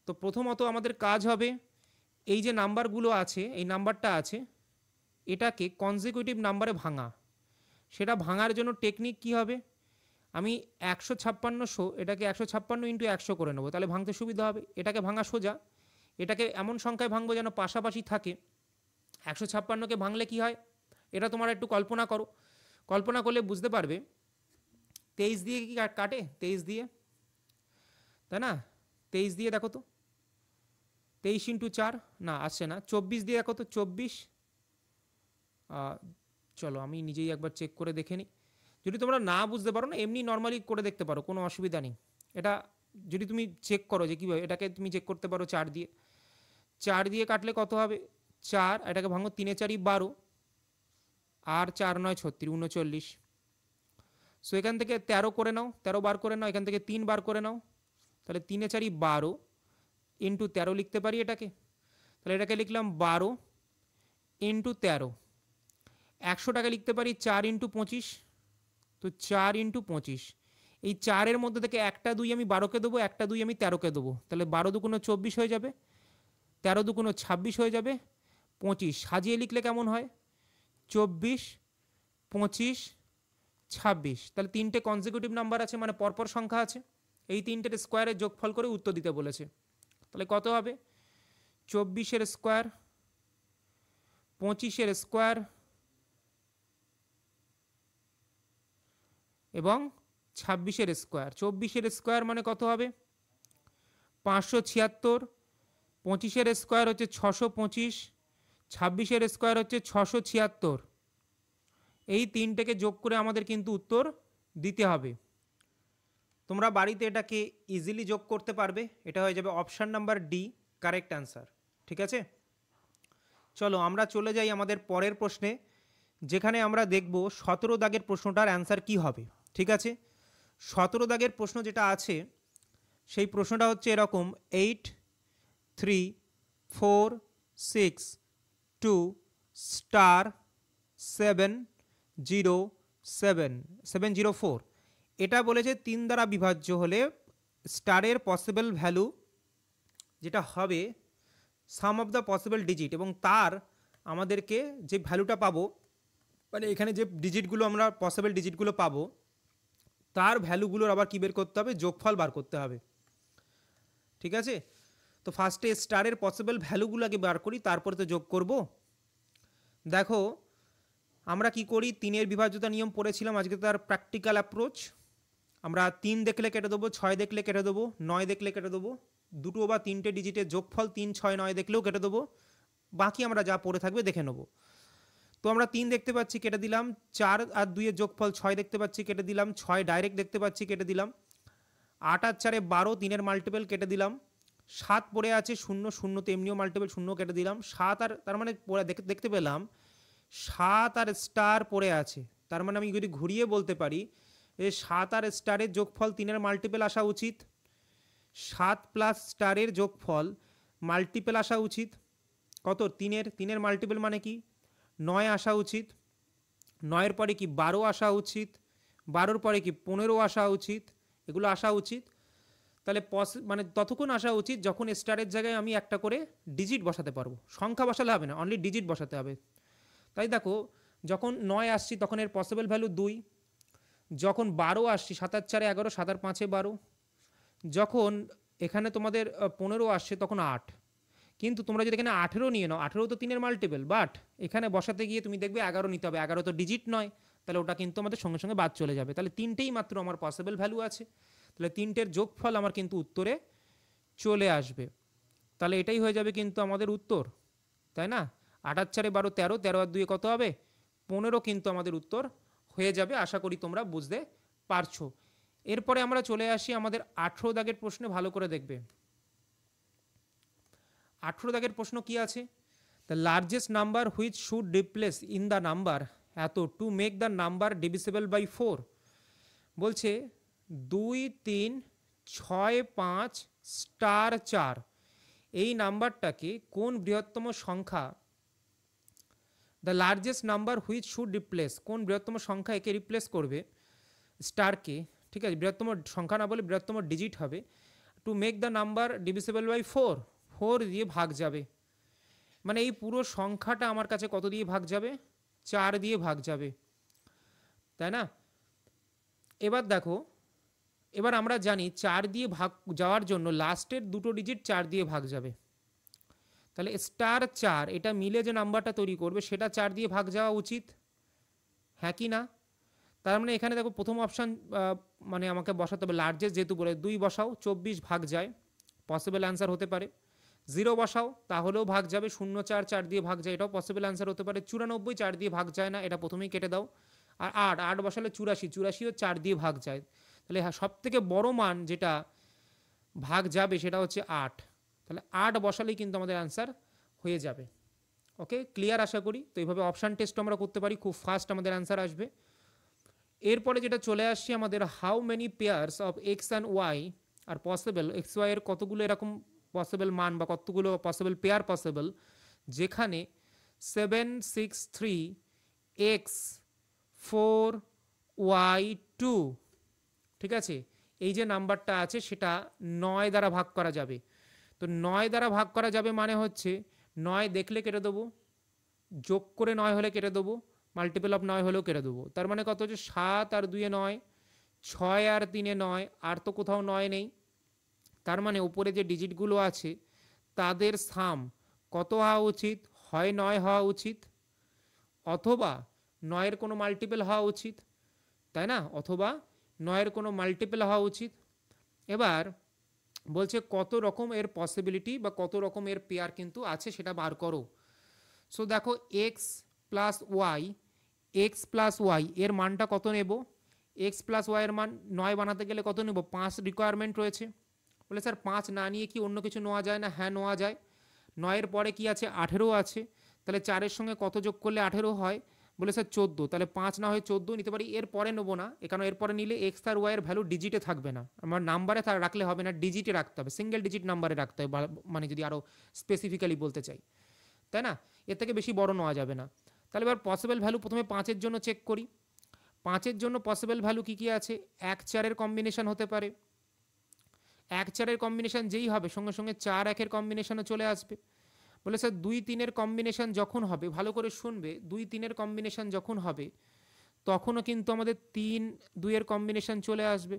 তো প্রথমত আমাদের কাজ হবে, এই যে নাম্বারগুলো আছে, এই নাম্বারটা আছে, এটাকে কনজিকিউটিভ নাম্বারে ভাঙা। সেটা ভাঙার জন্য টেকনিক কি হবে, আমি 156, এটাকে 156 ইন্টু 100 করে নেবো, তাহলে ভাঙতে সুবিধা হবে। এটাকে ভাঙা সোজা, এটাকে এমন সংখ্যায় ভাঙবো যেন পাশাপাশি থাকে। 156কে ভাঙলে কি হয়, এটা তোমরা একটু কল্পনা করো, কল্পনা করলে বুঝতে পারবে। 23 দিয়ে কি কাটে, 23 দিয়ে, তাই না, 23 দিয়ে দেখো তো, 23 ইন্টু 4 না আসছে না, 24 দিয়ে দেখো তো, 24, চলো আমি নিজেই একবার চেক করে দেখে নিই। যদি তোমরা না বুঝতে পারো না, এমনি নর্মালি করে দেখতে পারো, কোনো অসুবিধা নেই। এটা যদি তুমি চেক করো যে কীভাবে, এটাকে তুমি চেক করতে পারো 4 দিয়ে, 4 দিয়ে কাটলে কত হবে, 4, এটাকে ভাঙো, 3 4 12, আর 4 9 36, 39। সো এখান থেকে 13 করে নাও, 13 বার করে নাও, এখান থেকে 3 বার করে নাও, তাহলে 3 4 12 ইন্টু 13 লিখতে পারি এটাকে। তাহলে এটাকে লিখলাম 12 ইন্টু 13। 100 টাকা লিখতে পারি 4 ইন্টু 25, তো 4 ইন্টু 25। এই 4-এর মধ্যে থেকে একটা 2 আমি 12কে দেবো, একটা 2 আমি 13কে দেবো, তাহলে 12 দুগুণ 24 হয়ে যাবে, 13 দুগুণ 26 হয়ে যাবে, 25 সাজিয়ে লিখলে কেমন হয়, 24 25 26। তাহলে 3টে কনজিকিউটিভ নাম্বার আছে, মানে পরপর সংখ্যা আছে, এই 3টের স্কোয়ারের যোগফল করে উত্তর দিতে বলেছে। তাহলে কত হবে, 24-এর স্কোয়ার, 25-এর স্কোয়ার এবং 26-এর স্কোয়ার। 24-এর স্কোয়ার মানে কত হবে, 576, 25-এর স্কোয়ার হচ্ছে 625, 26-এর স্কোয়ার হচ্ছে 676। এই 3টেকে যোগ করে আমাদের কিন্তু উত্তর দিতে হবে। তোমরা বাড়িতে এটাকে ইজিলি যোগ করতে পারবে, এটা হয়ে যাবে option number D correct answer. ঠিক আছে, চলো আমরা চলে যাই আমাদের পরের প্রশ্নে, যেখানে আমরা দেখব 17 দাগের প্রশ্নটার অ্যান্সার কি হবে। ঠিক আছে, 17 দাগের প্রশ্ন যেটা আছে, সেই প্রশ্নটা হচ্ছে এরকম, 8 3 4 6 2 স্টার 7 0 7 704। এটা বলেছে 3 দ্বারা বিভাজ্য হলে স্টারের পসিবল ভ্যালু যেটা হবে সাম অফ দ্য পসিবল ডিজিট, এবং তার আমাদেরকে যে ভ্যালুটা পাবো, মানে এখানে যে ডিজিটগুলো আমরা পসিবল ডিজিটগুলো পাবো, তার ভ্যালুগুলোর আবার কী বের করতে হবে, যোগফল বার করতে হবে। ঠিক আছে, তো ফার্স্টে স্টারের পসিবল ভ্যালুগুলো আগে বার করি, তারপরে তো যোগ করব। দেখো আমরা কি করি, 3-এর বিভাজ্যতা নিয়ম পড়েছিলাম, আজকে তার প্র্যাকটিক্যাল অ্যাপ্রোচ। আমরা 3 দেখলে কেটে দেবো, 6 দেখলে কেটে দেবো, 9 দেখলে কেটে দেবো, দুটো বা তিনটে ডিজিটের যোগফল 3, 6, 9 দেখলেও কেটে দেবো, বাকি আমরা যা পড়ে থাকবে দেখে নেবো। তো আমরা 3 দেখতে পাচ্ছি, কেটে দিলাম। 4 আর 2-এর যোগফল 6 দেখতে পাচ্ছি, কেটে দিলাম। 6 ডাইরেক্ট দেখতে পাচ্ছি, কেটে দিলাম। 8 আর 4-এ 12, 3-এর মাল্টিপল, কেটে দিলাম। 7 পড়ে আছে, 0, 0 তো এমনিও মাল্টিপল, 0 কেটে দিলাম। 7 আর তার মানে দেখতে পেলাম 7 আর স্টার পড়ে আছে, তার মানে আমি যদি ঘুরিয়ে বলতে পারি যে 7 আর স্টারের যোগফল 3-এর মাল্টিপল আসা উচিত। 7 প্লাস স্টারের যোগফল মাল্টিপল আসা উচিত কত, 3-এর মাল্টিপল মানে কি 9 আসা উচিত। 9-এর পরে কি 12 আসা উচিত। 12-র পরে কি 15 আসা উচিত। এগুলো আসা উচিত। তাহলে মানে ততক্ষণ আসা উচিত যখন স্টারের জায়গায় আমি একটা করে ডিজিট বসাতে পারবো। সংখ্যা বসালে হবে না, অনলি ডিজিট বসাতে হবে। তাই দেখো, যখন 9 আসছি তখন এর পসিবল ভ্যালু 2। যখন 12 আসছি, 7 আর 4-এ 11, 7 আর 5-এ 12। যখন এখানে তোমাদের 15 আসছে তখন 8। কিন্তু তোমরা যদি এখানে 18 নিয়ে নাও, 18 তো 3-এর মাল্টিপল, বাট এখানে বসাতে গিয়ে তুমি দেখবে 11 নিতে হবে। 11 তো ডিজিট নয়, তাহলে ওটা কিন্তু আমাদের সঙ্গে সঙ্গে বাদ চলে যাবে। তাহলে 3টেই মাত্র আমার পসিবল ভ্যালু আছে, তাহলে 3টের যোগফল আমার কিন্তু উত্তরে চলে আসবে। তাহলে এটাই হয়ে যাবে কিন্তু আমাদের উত্তর, তাই না? 8 আর 4-এ 12, 13, 13 আর 2-এ কত হবে 15 কিন্তু আমাদের উত্তর হয়ে যাবে। আশা করি তোমরা বুঝতে পারছো। এরপরে আমরা চলে আসি আমাদের 18 দাগের প্রশ্নে, ভালো করে দেখবে। 18 দাগের প্রশ্ন কি আছে, the largest number which should replace in the number এত to make the number divisible by 4। বলছে 2, 3, 6, 5, স্টার 4 এই নাম্বারটাকে কোন বৃহত্তম সংখ্যা, the largest number which should replace, কোন বৃহত্তম সংখ্যা একে রিপ্লেস করবে স্টারকে, ঠিক আছে, বৃহত্তম সংখ্যা না বলে বৃহত্তম ডিজিট হবে, to make the number divisible by 4, 4 দিয়ে ভাগ যাবে। মানে এই পুরো সংখ্যাটা আমার কাছে কত দিয়ে ভাগ যাবে, 4 দিয়ে ভাগ যাবে, তাই না? এবার দেখো, এবার আমরা জানি 4 দিয়ে ভাগ যাওয়ার জন্য লাস্টের দুটো ডিজিট 4 দিয়ে ভাগ যাবে। তাহলে স্টার 4 এটা মিলে যে নাম্বারটা তৈরি করবে সেটা 4 দিয়ে ভাগ যাওয়া উচিত, হ্যাঁ কি না? তার মানে এখানে দেখো প্রথম অপশান মানে আমাকে বসাতে হবে লার্জেস্ট, যেহেতু বলে 2 বসাও, 24 ভাগ যায়, পসিবল অ্যান্সার হতে পারে। 0 বসাও, তাহলেও ভাগ যাবে। 0, 4, 4 দিয়ে ভাগ যায়, এটাও পসিবল অ্যান্সার হতে পারে। 94, 4 দিয়ে ভাগ যায় না, এটা প্রথমেই কেটে দাও। আর 8, 8 বসালে 84, 84ও 4 দিয়ে ভাগ যায়। তাহলে হ্যাঁ, সব থেকে বড় মান যেটা ভাগ যাবে সেটা হচ্ছে 8। তাহলে 8 বসালেই কিন্তু আমাদের অ্যান্সার হয়ে যাবে। ওকে, ক্লিয়ার আশা করি। তো এইভাবে অপশান টেস্ট আমরা করতে পারি, খুব ফাস্ট আমাদের অ্যান্সার আসবে। এরপরে যেটা চলে আসছি আমাদের, how many pairs of x and y are possible, x y এর কতগুলো এরকম পসিবল মান বা কতগুলো পসিবল পেয়ার পসিবল যেখানে 7, 6, 3, এক্স 4, ওয়াই 2, ঠিক আছে, এই যে নাম্বারটা আছে সেটা 9 দ্বারা ভাগ করা যাবে। তো 9 দ্বারা ভাগ করা যাবে মানে হচ্ছে 9 দেখলে কেটে দেবো, যোগ করে 9 হলে কেটে দেবো, মাল্টিপল অফ 9 হলেও কেটে দেবো। তার মানে কত হচ্ছে 7 আর 2-এ 9, 6 আর 3-এ 9, আর তো কোথাও 9 নেই। তার মানে উপরে যে ডিজিটগুলো আছে তাদের সাম কত হওয়া উচিত, হয় 9 হওয়া উচিত অথবা 9-এর কোনো মাল্টিপল হওয়া উচিত, তাই না? অথবা 9-এর কোনো মাল্টিপল হওয়া উচিত। এবার বলছে কত রকম এর পসিবিলিটি বা কত রকম এর পেয়ার কিন্তু আছে সেটা বার করো। সো দেখো, এক্স প্লাস ওয়াই এর মানটা কত নেব, এক্স প্লাস ওয়াই এর মান 9 বানাতে গেলে কত নেব, 5 রিকোয়ারমেন্ট রয়েছে। বলে স্যার 5 না নিয়ে কি অন্য কিছু নেওয়া যায় না? হ্যাঁ নেওয়া যায়। 9-এর পরে কি আছে, 18 আছে, তাহলে 4-এর সঙ্গে কত যোগ করলে 18 হয়? বলে স্যার 14, তাহলে 5 না হয় 14 নিতে পারি। এর পরে নেবো না, কারণ এরপরে নিলে এক্স আর ওয়াই এর ভ্যালু ডিজিটে থাকবে না, আমার নাম্বারে রাখলে হবে না, ডিজিটে রাখতে হবে, সিঙ্গেল ডিজিট নাম্বারে রাখতে হবে, মানে যদি আরও স্পেসিফিক্যালি বলতে চাই, তাই না? এর থেকে বেশি বড় নেওয়া যাবে না। তাহলে এবার পসিবল ভ্যালু প্রথমে 5-এর জন্য চেক করি। 5-এর জন্য পসিবল ভ্যালু কী কী আছে, 1, 4-এর কম্বিনেশন হতে পারে। 1, 4-এর কম্বিনেশন যেই হবে সঙ্গে সঙ্গে 4, 1-এর কম্বিনেশনও চলে আসবে। বলে স্যার 2, 3-এর কম্বিনেশন যখন হবে, ভালো করে শুনবে, 2, 3-এর কম্বিনেশন যখন হবে তখনও কিন্তু আমাদের 3, 2-এর কম্বিনেশন চলে আসবে।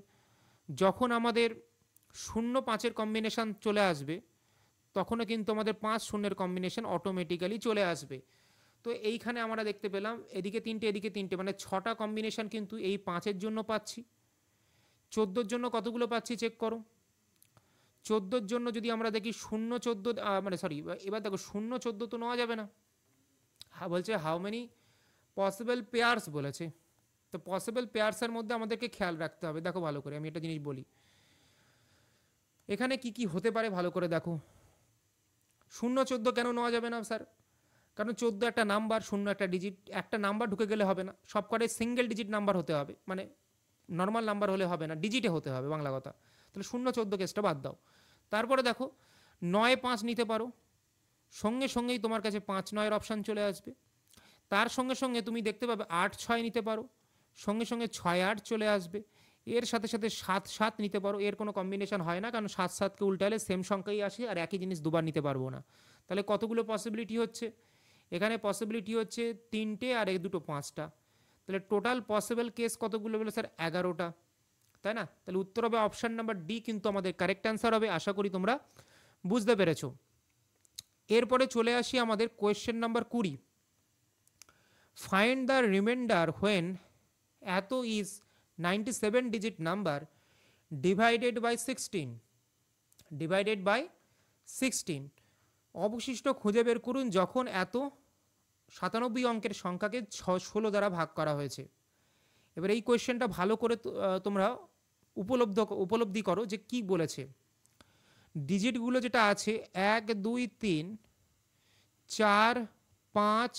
যখন আমাদের 0, 5-এর কম্বিনেশন চলে আসবে তখনও কিন্তু আমাদের 5, 0-এর কম্বিনেশন অটোমেটিক্যালি চলে আসবে। তো এইখানে আমরা দেখতে পেলাম এদিকে 3টে এদিকে 3টে, মানে 6টা কম্বিনেশন কিন্তু এই 5-এর জন্য পাচ্ছি। 14র জন্য কতগুলো পাচ্ছি চেক করো। 14র জন্য যদি আমরা দেখি 0-14, মানে সরি, এবার দেখো 0-14 তো নেওয়া যাবে না। হ্যাঁ বলছে হাউ মেনি পসিবল পেয়ার্স বলেছে। তো পসিবল পেয়ার্সের মধ্যে আমাদেরকে খেয়াল রাখতে হবে। দেখো ভালো করে আমি একটা জিনিস বলি, এখানে কি কি হতে পারে ভালো করে দেখো। 0-14 কেন নেওয়া যাবে না স্যার? কারণ 14 একটা নাম্বার, 0 একটা ডিজিট, একটা নাম্বার ঢুকে গেলে হবে না, সব কটাই সিঙ্গেল ডিজিট নাম্বার হতে হবে, মানে নর্মাল নাম্বার হলে হবে না, ডিজিটে হতে হবে, বাংলা কথা। তাহলে 0-14 কেসটা বাদ দাও। তারপরে দেখো 9-5 নিতে পারো, সঙ্গে সঙ্গেই তোমার কাছে 5-9-এর অপশান চলে আসবে। তার সঙ্গে সঙ্গে তুমি দেখতে পাবে 8-6 নিতে পারো, সঙ্গে সঙ্গে 6-8 চলে আসবে। এর সাথে সাথে 7-7 নিতে পারো, এর কোনো কম্বিনেশন হয় না, কারণ 7-7কে উল্টালে সেম সংখ্যাই আসে আর একই জিনিস দুবার নিতে পারবো না। তাহলে কতগুলো পসিবিলিটি হচ্ছে? এখানে পসিবিলিটি হচ্ছে 3টে আর 2টো 5টা। তাহলে টোটাল পসিবল কেস কতগুলো বলে স্যার? 11টা, তাই না? তাহলে উত্তর হবে অপশান নাম্বার ডি কিন্তু আমাদের কারেক্ট অ্যান্সার হবে। আশা করি তোমরা বুঝতে পেরেছো। এরপরে চলে আসি আমাদের question number 20। Find the remainder when এত is 97 digit number divided by 16, divided by 16। অবশিষ্ট খুঁজে বের করুন যখন এত 97 অঙ্কের সংখ্যাকে 16 দ্বারা ভাগ করা হয়েছে। এবার এই কোয়েশ্চেনটা ভালো করে তোমরা উপলব্ধি করো যে কি বলেছে। ডিজিটগুলো যেটা আছে 1 2 3 4 5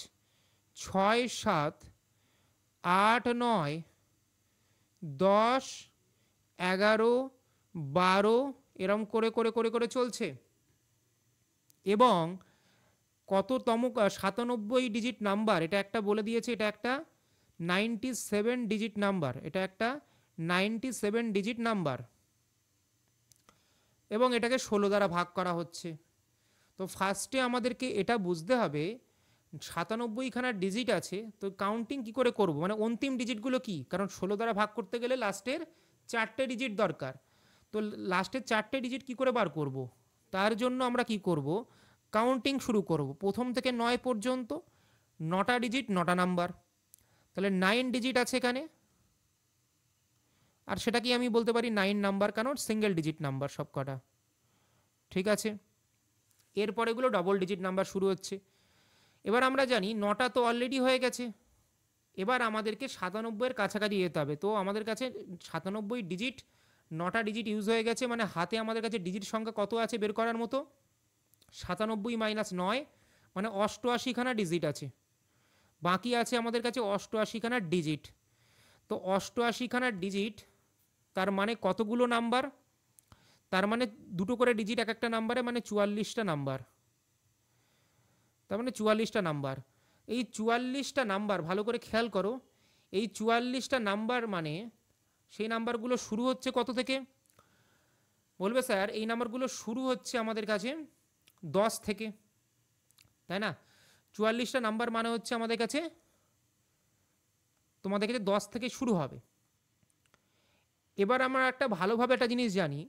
6 7 8 9 10 11 12 এরম করে করে করে করে চলছে। এবং কততম 97 ডিজিট নাম্বার এটা একটা বলে দিয়েছে, এটা একটা 97 ডিজিট নাম্বার, এটা একটা 97 ডিজিট নাম্বার এবং এটাকে 16 দ্বারা ভাগ করা হচ্ছে। তো ফার্স্টে আমাদেরকে এটা বুঝতে হবে 97খানা ডিজিট আছে, তো কাউন্টিং কি করে করব, মানে অন্তিম ডিজিটগুলো কি, কারণ 16 দ্বারা ভাগ করতে গেলে লাস্টের 4টে ডিজিট দরকার। তো লাস্টের 4টে ডিজিট কি করে বার করব? তার জন্য আমরা কি করব, কাউন্টিং শুরু করব প্রথম থেকে 9 পর্যন্ত, 9টা ডিজিট 9টা নাম্বার। তাহলে 9 ডিজিট আছে এখানে, আর সেটা কি আমি বলতে পারি 9 নাম্বার, কারণ সিঙ্গেল ডিজিট নাম্বার সব কটা, ঠিক আছে। এরপর এগুলো ডবল ডিজিট নাম্বার শুরু হচ্ছে। এবার আমরা জানি 9টা তো অলরেডি হয়ে গেছে, এবার আমাদেরকে 97-এর কাছাকাছি যেতে হবে। তো আমাদের কাছে 97 ডিজিট, 9টা ডিজিট ইউজ হয়ে গেছে, মানে হাতে আমাদের কাছে ডিজিট সংখ্যা কত আছে বের করার মতো? 97 মাইনাস 9 মানে 88খানা ডিজিট আছে, বাকি আছে আমাদের কাছে 88খানা ডিজিট। তো 88খানা ডিজিট তার মানে কতগুলো নাম্বার? তার মানে দুটো করে ডিজিট এক একটা নাম্বারে, মানে 44টা নাম্বার। তার মানে 44টা নাম্বার। এই 44টা নাম্বার ভালো করে খেয়াল করো, এই 44টা নাম্বার মানে সেই নাম্বারগুলো শুরু হচ্ছে কত থেকে? বলবে স্যার এই নাম্বারগুলো শুরু হচ্ছে আমাদের কাছে 10 থেকে, তাই না? 44টা নাম্বার মানে হচ্ছে আমাদের কাছে, তোমাদের কাছে 10 থেকে শুরু হবে। এবার আমরা একটা ভালোভাবে একটা জিনিস জানি,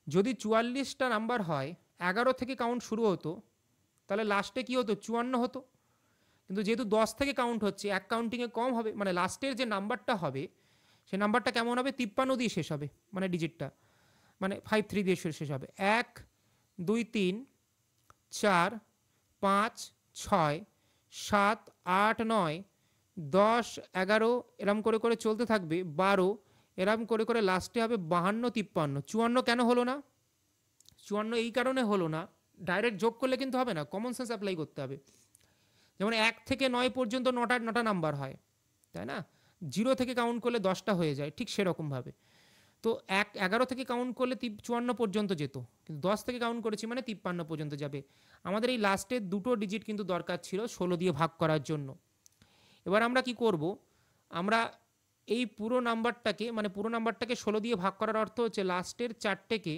যদি 44টা নাম্বার হয়, 11 থেকে কাউন্ট শুরু হতো, তাহলে লাস্টে কি হতো? 54 হতো। কিন্তু যেহেতু 10 থেকে কাউন্ট হচ্ছে, এক কাউন্টিংয়ে কম হবে, মানে লাস্টের যে নাম্বারটা হবে সেই নাম্বারটা কেমন হবে? 53 দিয়ে শেষ হবে, মানে ডিজিটটা, মানে 53 দিয়ে শেষ হবে। 1 2 3 4 5 6 7 8 9 10 11 এরম করে করে চলতে থাকবে, 12 এরম করে করে লাস্টে হবে 52 53। 54 কেন হলো না? 54 এই কারণে হলো না, ডাইরেক্ট যোগ করলে কিন্তু হবে না, কমন সেন্স অ্যাপ্লাই করতে হবে। যেমন 1 থেকে 9 পর্যন্ত 9টা নাম্বার হয়, তাই না? 0 থেকে কাউন্ট করলে 10টা হয়ে যায়, ঠিক সেরকমভাবে। তো 11 থেকে কাউন্ট করলে 54 পর্যন্ত যেত, কিন্তু 10 থেকে কাউন্ট করেছি মানে 53 পর্যন্ত যাবে। আমাদের এই লাস্টের দুটো ডিজিট কিন্তু দরকার ছিল 16 দিয়ে ভাগ করার জন্য। এবার আমরা কি করব, আমরা এই পুরো নাম্বারটাকে 16 দিয়ে ভাগ করার অর্থ হচ্ছে লাস্টের 4টেকে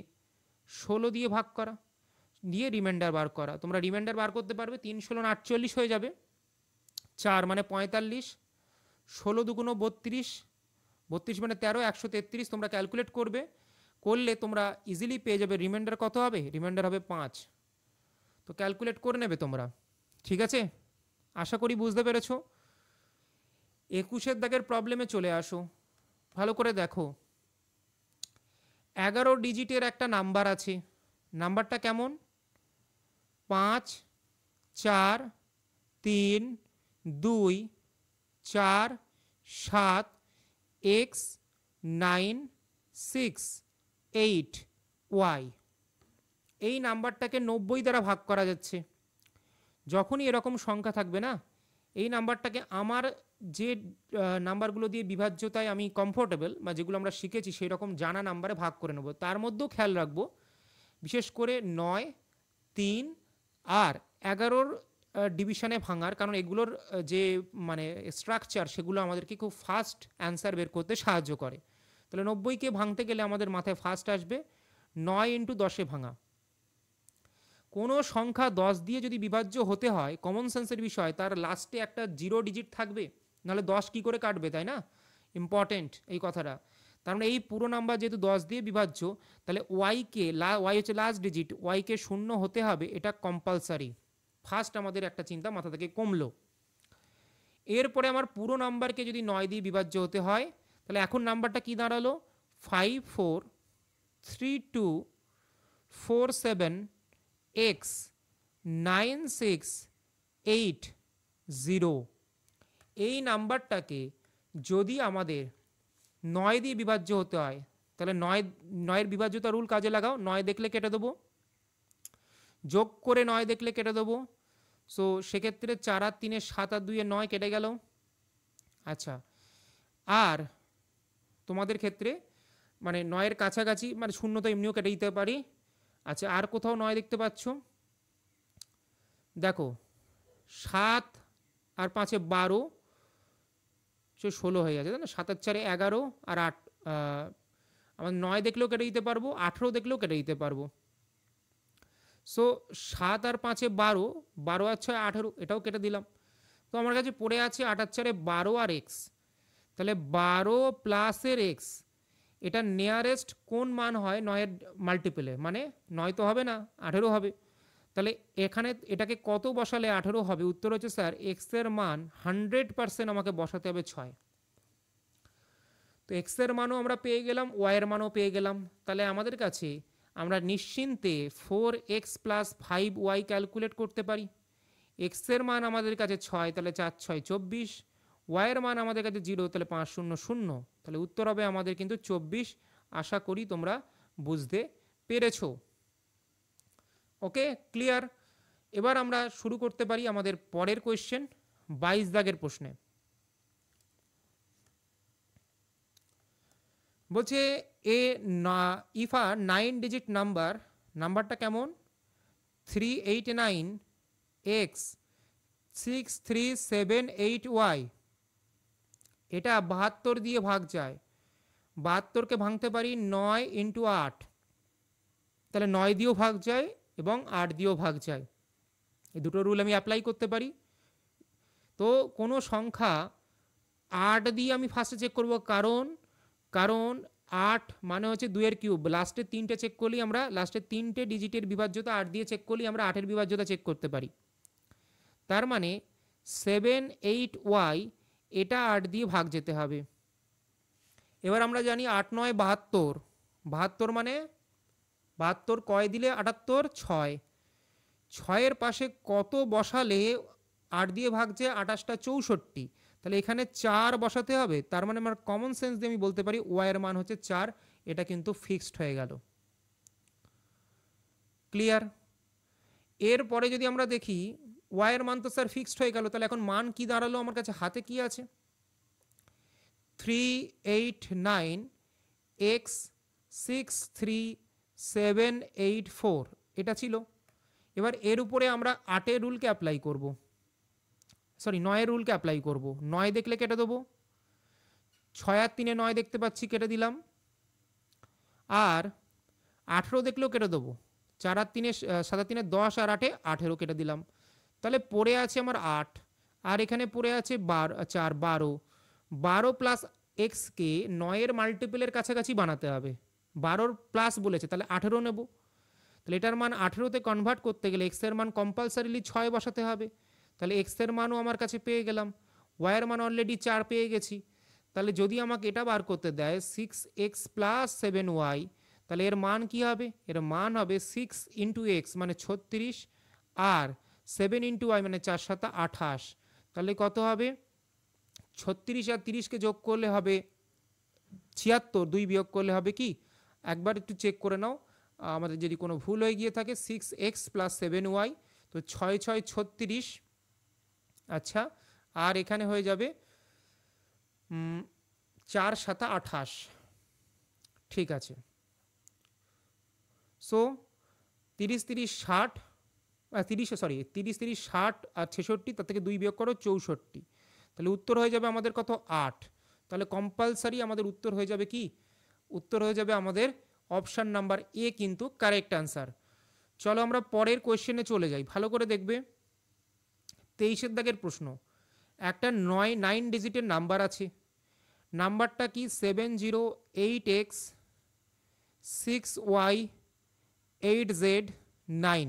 16 দিয়ে ভাগ করা, দিয়ে রিমাইন্ডার বার করা। তোমরা রিমাইন্ডার বার করতে পারবে, 3 16 48 হয়ে যাবে, 4 মানে 45, 16 2 32, 32 মানে 13, 133 তোমরা ক্যালকুলেট করবে, করলে তোমরা ইজিলি পেয়ে যাবে রিমাইন্ডার কত হবে? রিমাইন্ডার হবে 5। তো ক্যালকুলেট করে নেবে তোমরা, ঠিক আছে। আশা করি বুঝতে পেরেছো। 21 দাগের প্রবলেমে চলে আসো, ভালো করে দেখো। 11 ডিজিটের একটা নাম্বার আছে, নাম্বারটা কেমন? 5 4 3 2 4 7 x 9 6 8 y। এই নাম্বারটাকে 90 দ্বারা ভাগ করা যাচ্ছে। যখনই এরকম সংখ্যা থাকবে না, এই নাম্বারটাকে আমার যে নাম্বারগুলো দিয়ে বিভাজ্যতায় আমি কমফোর্টেবল বা যেগুলো আমরা শিখেছি সেই রকম জানা নাম্বারে ভাগ করে নেব। তার মধ্যেও খেয়াল রাখবো, বিশেষ করে 9, 3 আর 11-র ডিভিশনে ভাঙার, কারণ এগুলোর যে মানে স্ট্রাকচার সেগুলো আমাদেরকে খুব ফাস্ট অ্যান্সার বের করতে সাহায্য করে। তাহলে 90কে ভাঙতে গেলে আমাদের মাথায় ফার্স্ট আসবে 9 × 10-এ ভাঙা। কোনো সংখ্যা 10 দিয়ে যদি বিভাজ্য হতে হয়, কমন সেন্সের বিষয়, তার লাস্টে একটা 0 ডিজিট থাকবে, নাহলে 10 কী করে কাটবে, তাই না? ইম্পর্টেন্ট এই কথাটা। তার মানে এই পুরো নাম্বার যেহেতু 10 দিয়ে বিভাজ্য, তাহলে ওয়াই হচ্ছে লাস্ট ডিজিট, ওয়াইকে 0 হতে হবে, এটা কম্পালসারি। ফার্স্ট আমাদের একটা চিন্তা মাথা থেকে কমলো। এরপরে আমার পুরো নাম্বারকে যদি 9 দিয়ে বিভাজ্য হতে হয়, তাহলে এখন নাম্বারটা কি দাঁড়ালো? 5 4 3 2 4 7 x 9 6 8 0। এই নাম্বারটাকে যদি আমাদের 9 দিয়ে বিভাজ্য হতে হয়, তাহলে 9-এর বিভাজ্যতা রুল কাজে লাগাও। 9 দেখলে কেটে দেবো, যোগ করে 9 দেখলে কেটে দেবো। সো সেক্ষেত্রে 4 আর 3 7 আর 2 9 কেটে গেল। আচ্ছা, আর তোমাদের ক্ষেত্রে মানে 9-এর কাছাকাছি, মানে 0 তো এমনিও কেটে দিতে পারি। আচ্ছা, আর কোথাও 9 দেখতে পাচ্ছ? দেখো, 7 আর 5 12, 16 হয়ে যাচ্ছে, তাই না? 7 আর 4 11 আর 8, আমার 9 দেখলেও কেটে দিতে পারবো, 18 দেখলেও কেটে দিতে পারবো। সো 7 আর 5 12, 12 আর 6 18, এটাও কেটে দিলাম। তো আমার কাছে পড়ে আছে 8 আর 4 12 আর এক্স। তাহলে 12 প্লাসের এক্স, এটা নিয়ারেস্ট কোন মান হয় 9-এর মাল্টিপলে? মানে 9 তো হবে না, 18 হবে। তাহলে এখানে এটাকে কত বসালে 18 হবে? উত্তর হচ্ছে স্যার এক্সের মান 100% আমাকে বসাতে হবে 6। তো এক্সের মানও আমরা পেয়ে গেলাম, ওয়াইয়ের মানও পেয়ে গেলাম। তাহলে আমাদের কাছে আমরা নিশ্চিন্তে 4x + 5y ক্যালকুলেট করতে পারি। এক্সের মান আমাদের কাছে 6, তাহলে 4 6 24। ওয়াইয়ের মান আমাদের কাছে 0, তাহলে 5 0 0। তাহলে উত্তর হবে আমাদের কিন্তু 24। আশা করি তোমরা বুঝতে পেরেছো। ওকে, ক্লিয়ার। এবার আমরা শুরু করতে পারি আমাদের পরের কোয়েশ্চেন, 22 দাগের প্রশ্নে। বলছে ইফ আ 9 ডিজিট নাম্বারটা কেমন? 389 x 6378y। এটা 72 দিয়ে ভাগ যায়। 72কে ভাঙতে পারি 9 × 8, তাহলে 9 দিয়েও ভাগ যায় এবং 8 দিয়েও ভাগ যায়। এই দুটো রুল আমি অ্যাপ্লাই করতে পারি। তো কোনো সংখ্যা 8 দিয়ে আমি ফার্স্টে চেক করব, কারণ 8 মানে হচ্ছে 2-এর কিউব। লাস্টের 3টে চেক করলেই আমরা, লাস্টের 3টে ডিজিটের বিভাজ্যতা 8 দিয়ে চেক করলেই আমরা 8-এর বিভাজ্যতা চেক করতে পারি। তার মানে 7 8y, এটা 8 দিয়ে ভাগ যেতে হবে। এবার আমরা জানি 8 9 72, 72 মানে 72 কয় দিলে 78? 6। 6-এর পাশে কত বসালে 8 দিয়ে ভাগ যায়? 28টা 64। তাহলে এখানে 4 বসাতে হবে। তার মানে আমার কমন সেন্স দিয়ে আমি বলতে পারি ওয়াইয়ের মান হচ্ছে 4। এটা কিন্তু ফিক্সড হয়ে গেল। ক্লিয়ার? এরপরে যদি আমরা দেখি ওয়াইয়ের মান তো স্যার ফিক্সড হয়ে গেল, তাহলে এখন মান কি দাঁড়ালো? আমার কাছে হাতে কি আছে? 389 x 63784, এটা ছিল। এবার এর উপরে আমরা 8-এর রুলকে অ্যাপ্লাই করব, সরি 9-এর রুলকে অ্যাপ্লাই করব। 9 দেখলে কেটে দেবো, 6 আর 3 9 দেখতে পাচ্ছি, কেটে দিলাম। আর 18 দেখলেও কেটে দেবো, 4 আর 3 7 আর 3 10 আর 8 18 কেটে দিলাম। তাহলে পড়ে আছে আমার 8, আর এখানে পড়ে আছে 4 12। 12 প্লাস এক্সকে 9-এর মাল্টিপলের কাছাকাছি বানাতে হবে। 12-র প্লাস বলেছে, তাহলে 18 নেব। তাহলে এটার মান 18তে কনভার্ট করতে গেলে এক্সের মান কম্পালসারিলি 6 বসাতে হবে। তাহলে এক্সের মানও আমার কাছে পেয়ে গেলাম, ওয়াইয়ের মান অলরেডি 4 পেয়ে গেছি। তাহলে যদি আমাকে এটা বার করতে দেয় 6x প্লাস 7y, তাহলে এর মান কি হবে? এর মান হবে 6 ইন্টু এক্স মানে 36 আর 7 ইন্টু ওয়াই মানে 4 7 28। তাহলে কত হবে? 36 আর 30কে যোগ করলে হবে 76, 2 বিয়োগ করলে হবে কি? একবার একটু চেক করে নাও আমাদের যদি কোনো ভুল হয়ে গিয়ে থাকে। 6x প্লাস 7y, তো 6 6 36। আচ্ছা, আর এখানে হয়ে যাবে 4 7 28। ঠিক আছে, সো 30 30 60, 30 60 আর 66, তার থেকে 2 বিয়োগ করো 64। তাহলে উত্তর হয়ে যাবে আমাদের কত? 8। তাহলে কম্পালসারি আমাদের উত্তর হয়ে যাবে কি? উত্তর হয়ে যাবে আমাদের অপশান নাম্বার এ কিন্তু কারেক্ট অ্যান্সার। চলো আমরা পরের কোয়েশ্চেনে চলে যাই, ভালো করে দেখবে। 23 দাগের প্রশ্ন। একটা 9 ডিজিটের নাম্বার আছে, নাম্বারটা কি 708x 6y 8z 9।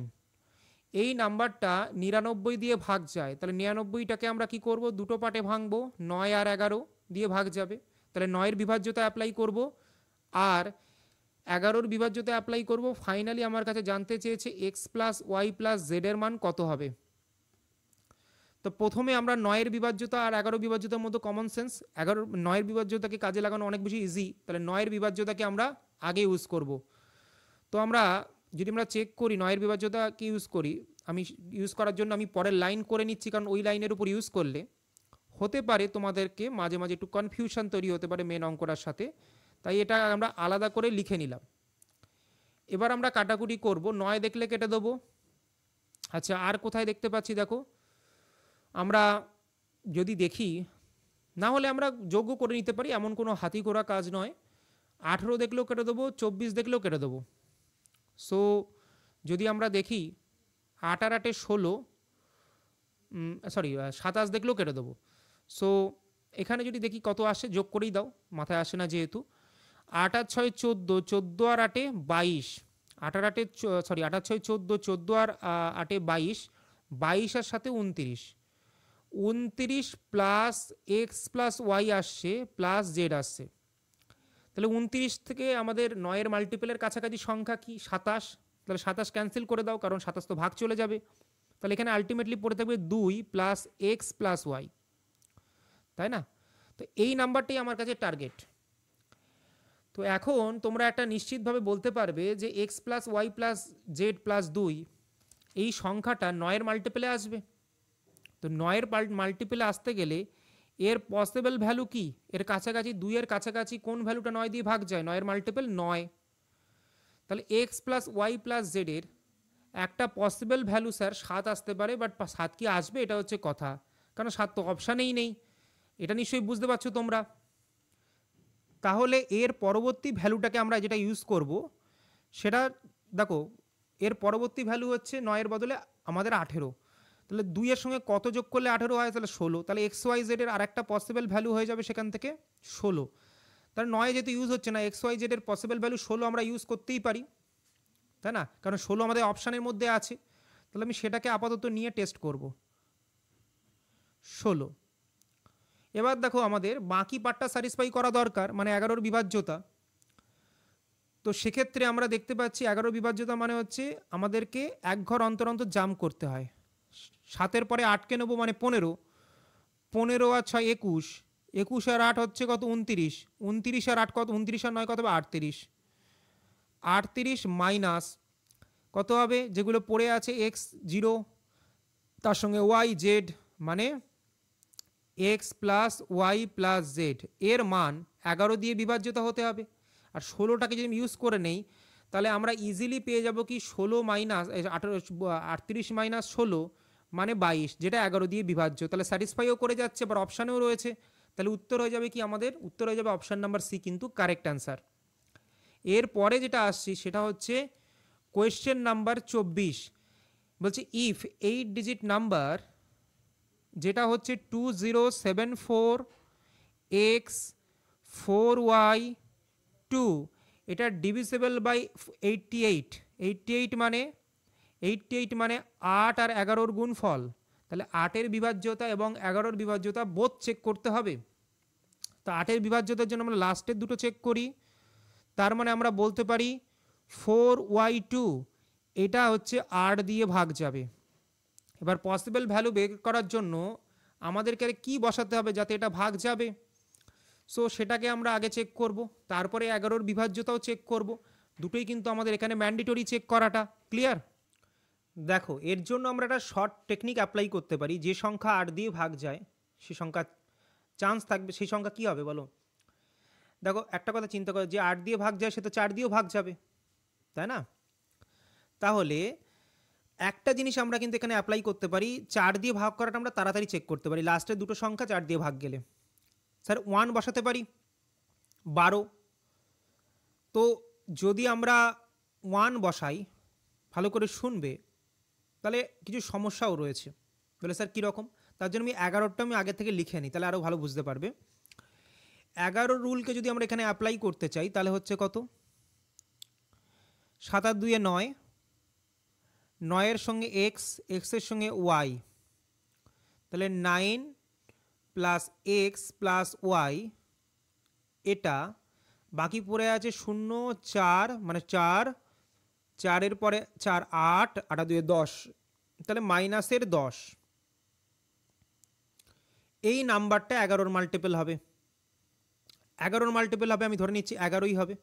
এই নাম্বারটা 99 দিয়ে ভাগ যায়, তাহলে 99টাকে আমরা কি করব? দুটো পার্টে ভাঙবো, 9 আর 11 দিয়ে ভাগ যাবে। তাহলে 9-এর বিভাজ্যতা অ্যাপ্লাই করব আর 11-র বিভাজ্যতা অ্যাপ্লাই করব। ফাইনালি আমার কাছে জানতে চেয়েছে এক্স প্লাস ওয়াই প্লাস জেডের মান কত হবে। তো প্রথমে আমরা 9-এর বিভাজ্যতা আর 11 বিভাজ্যতার মধ্যে কমন সেন্স, 9-এর বিভাজ্যতাকে কাজে লাগানো অনেক বেশি ইজি। তাহলে 9-এর বিভাজ্যতাকে আমরা আগে ইউজ করব। তো আমরা যদি আমরা চেক করি 9-এর বিভাজ্যতাকে ইউজ করি, আমি ইউজ করার জন্য আমি পরের লাইন করে নিচ্ছি, কারণ ওই লাইনের উপর ইউজ করলে হতে পারে তোমাদেরকে মাঝে মাঝে একটু কনফিউশন তৈরি হতে পারে মেন অঙ্কটার সাথে, তাই এটা আমরা আলাদা করে লিখে নিলাম। এবার আমরা কাটাকুটি করব, 9 দেখলে কেটে দেবো। আচ্ছা, আর কোথায় দেখতে পাচ্ছি দেখো, আমরা যদি দেখি, না হলে আমরা যোগ্য করে নিতে পারি, এমন কোনো হাতি করা কাজ নয়। 18 দেখলেও কেটে দেবো, 24 দেখলেও কেটে দেবো। সো যদি আমরা দেখি 8 আর 8 16, 27 দেখলেও কেটে দেবো। সো এখানে যদি দেখি কত আসে, যোগ করেই দাও, মাথায় আসে না যেহেতু। 8 আর 6 14, 14 আর 8 22, 8 আর 8 8 আর 6 14, 14 আর 8 22, 22 আর সাথে 29, 29 প্লাস এক্স প্লাস ওয়াই আসছে প্লাস জেড আসছে। তাহলে 29 থেকে আমাদের 9-এর মাল্টিপেলের কাছাকাছি সংখ্যা কি? 27। তাহলে 27 ক্যান্সেল করে দাও, কারণ 27 তো ভাগ চলে যাবে। তাহলে এখানে আলটিমেটলি পড়ে থাকবে 2 প্লাস এক্স প্লাস ওয়াই, তাই না? তো এই নাম্বারটাই আমার কাছে টার্গেট। তো এখন তোমরা একটা নিশ্চিতভাবে বলতে পারবে যে x plus y plus z plus 2 এই সংখ্যাটা 9-এর মাল্টিপেলে আসবে। তো 9-এর মাল্টিপেলে আসতে গেলে এর পসিবল ভ্যালু কি? এর কাছাকাছি 2-এর কাছাকাছি কোন ভ্যালুটা 9 দিয়ে ভাগ যায়? 9-এর মাল্টিপেল 9। তাহলে এক্স প্লাস ওয়াই প্লাস জেডের একটা পসিবল ভ্যালু স্যার 7 আসতে পারে, বাট 7 কি আসবে এটা হচ্ছে কথা, কারণ 7 তো অপশানেই নেই। এটা নিশ্চয়ই বুঝতে পারছো তোমরা। তাহলে এর পরবর্তী ভ্যালুটাকে আমরা যেটা ইউজ করব সেটা দেখো, এর পরবর্তী ভ্যালু হচ্ছে 9-এর বদলে আমাদের 18। তাহলে 2-এর সঙ্গে কত যোগ করলে 18 হয়? তাহলে 16। তাহলে এক্স ওয়াই জেডের আর একটা পসিবল ভ্যালু হয়ে যাবে সেখান থেকে 16। তাহলে 9 যেহেতু ইউজ হচ্ছে না, এক্স ওয়াই জেডের পসিবল ভ্যালু 16 আমরা ইউজ করতেই পারি, তাই না? কারণ 16 আমাদের অপশানের মধ্যে আছে। তাহলে আমি সেটাকে আপাতত নিয়ে টেস্ট করব 16। এবার দেখো আমাদের বাকি পার্টটা স্যাটিসফাই করা দরকার, মানে 11-র বিভাজ্যতা। তো সেক্ষেত্রে আমরা দেখতে পাচ্ছি 11 বিভাজ্যতা মানে হচ্ছে আমাদেরকে এক ঘর অন্তর অন্তর জাম্প করতে হয়। 7-এর পরে 8কে নেবো মানে 15, 15 আর 6 21, 21 আর 8 হচ্ছে কত? 29, 29 আর 8 কত? 29 আর 9 কত হবে? 38, 38 মাইনাস কত হবে? যেগুলো পড়ে আছে এক্স 0, তার সঙ্গে ওয়াই জেড, মানে x plus y plus z এর মান 11 দিয়ে বিভাজ্যতা হতে হবে। আর 16টাকে যদি ইউজ করে নেই তাহলে আমরা ইজিলি পেয়ে যাব কি 16 মাইনাস 38 মাইনাস 16 মানে 22, যেটা 11 দিয়ে বিভাজ্য। তাহলে স্যাটিসফাইও করে যাচ্ছে, আবার অপশানেও রয়েছে। তাহলে উত্তর হয়ে যাবে কি? আমাদের উত্তর হয়ে যাবে অপশান নাম্বার সি কিন্তু কারেক্ট অ্যান্সার। এরপরে যেটা আসছি সেটা হচ্ছে কোয়েশ্চেন নাম্বার 24। বলছি ইফ 8 ডিজিট নাম্বার যেটা হচ্ছে 2074x 4y 2, এটা ডিভিসেবল বাই 88। 88 মানে 8 আর 11-র গুণফল, তাহলে 8-এর বিভাজ্যতা এবং 11-র বিভাজ্যতা বোথ চেক করতে হবে। তো 8-এর বিভাজ্যতার জন্য আমরা লাস্টের দুটো চেক করি, তার মানে আমরা বলতে পারি 4y2 এটা হচ্ছে 8 দিয়ে ভাগ যাবে। এবার পসিবল ভ্যালু বের করার জন্য আমাদেরকে কি বসাতে হবে যাতে এটা ভাগ যাবে, সো সেটাকে আমরা আগে চেক করব, তারপরে 11-র বিভাজ্যতাও চেক করব। দুটোই কিন্তু আমাদের এখানে ম্যান্ডেটরি চেক করাটা। ক্লিয়ার? দেখো, এর জন্য আমরা একটা শর্ট টেকনিক অ্যাপ্লাই করতে পারি। যে সংখ্যা 8 দিয়ে ভাগ যায় সে সংখ্যা চান্স থাকবে, সেই সংখ্যা কী হবে বলো? দেখো একটা কথা চিন্তা করো, যে 8 দিয়ে ভাগ যায় সে তো 4 দিয়েও ভাগ যাবে, তাই না? তাহলে একটা জিনিস আমরা কিন্তু এখানে অ্যাপ্লাই করতে পারি, 4 দিয়ে ভাগ করাটা আমরা তাড়াতাড়ি চেক করতে পারি। লাস্টের দুটো সংখ্যা 4 দিয়ে ভাগ গেলে স্যার 1 বসাতে পারি, 12। তো যদি আমরা 1 বসাই, ভালো করে শুনবে, তাহলে কিছু সমস্যাও রয়েছে। বলে স্যার কীরকম? তার জন্য আমি 11টা আমি আগে থেকে লিখে নিই, তাহলে আরও ভালো বুঝতে পারবে। 11 রুলকে যদি আমরা এখানে অ্যাপ্লাই করতে চাই তাহলে হচ্ছে কত? 7 আর 2 9, 9-এর সঙ্গে এক্স, এক্সের সঙ্গে ওয়াই, তাহলে 9 প্লাস এক্স প্লাস ওয়াই, এটা বাকি পড়ে আছে 0 4, মানে 4, 4-এর পরে 4 8, 8 2 10, তাহলে মাইনাসের 10। এই নাম্বারটা 11-র মাল্টিপল হবে, 11-র মাল্টিপল হবে, আমি ধরে নিচ্ছি 11ই হবে।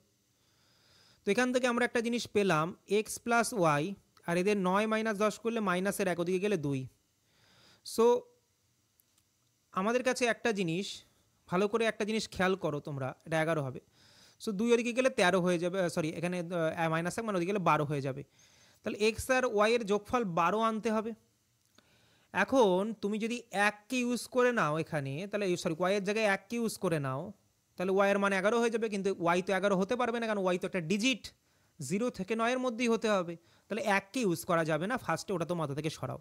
তো এখান থেকে আমরা একটা জিনিস পেলাম, এক্স প্লাস ওয়াই, আর এদের 9 মাইনাস 10 করলে মাইনাসের 1 ওদিকে গেলে 2। সো আমাদের কাছে একটা জিনিস, ভালো করে একটা জিনিস খেয়াল করো তোমরা, এটা 11 হবে। সো 2 ওদিকে গেলে 13 হয়ে যাবে, সরি এখানে মাইনাস 1 মানে ওদিকে গেলে 12 হয়ে যাবে। তাহলে এক্স আর ওয়াইয়ের যোগফল 12 আনতে হবে। এখন তুমি যদি 1কে ইউজ করে নাও এখানে, তাহলে সরি ওয়াইয়ের জায়গায় 1কে ইউজ করে নাও, তাহলে ওয়াইয়ের মান 11 হয়ে যাবে। কিন্তু ওয়াই তো 11 হতে পারবে না, কারণ ওয়াই তো একটা ডিজিট, 0 থেকে 9-এর মধ্যেই হতে হবে। তাহলে 1কে ইউজ করা যাবে না ফার্স্টে, ওটা তো মাথা থেকে সরাও।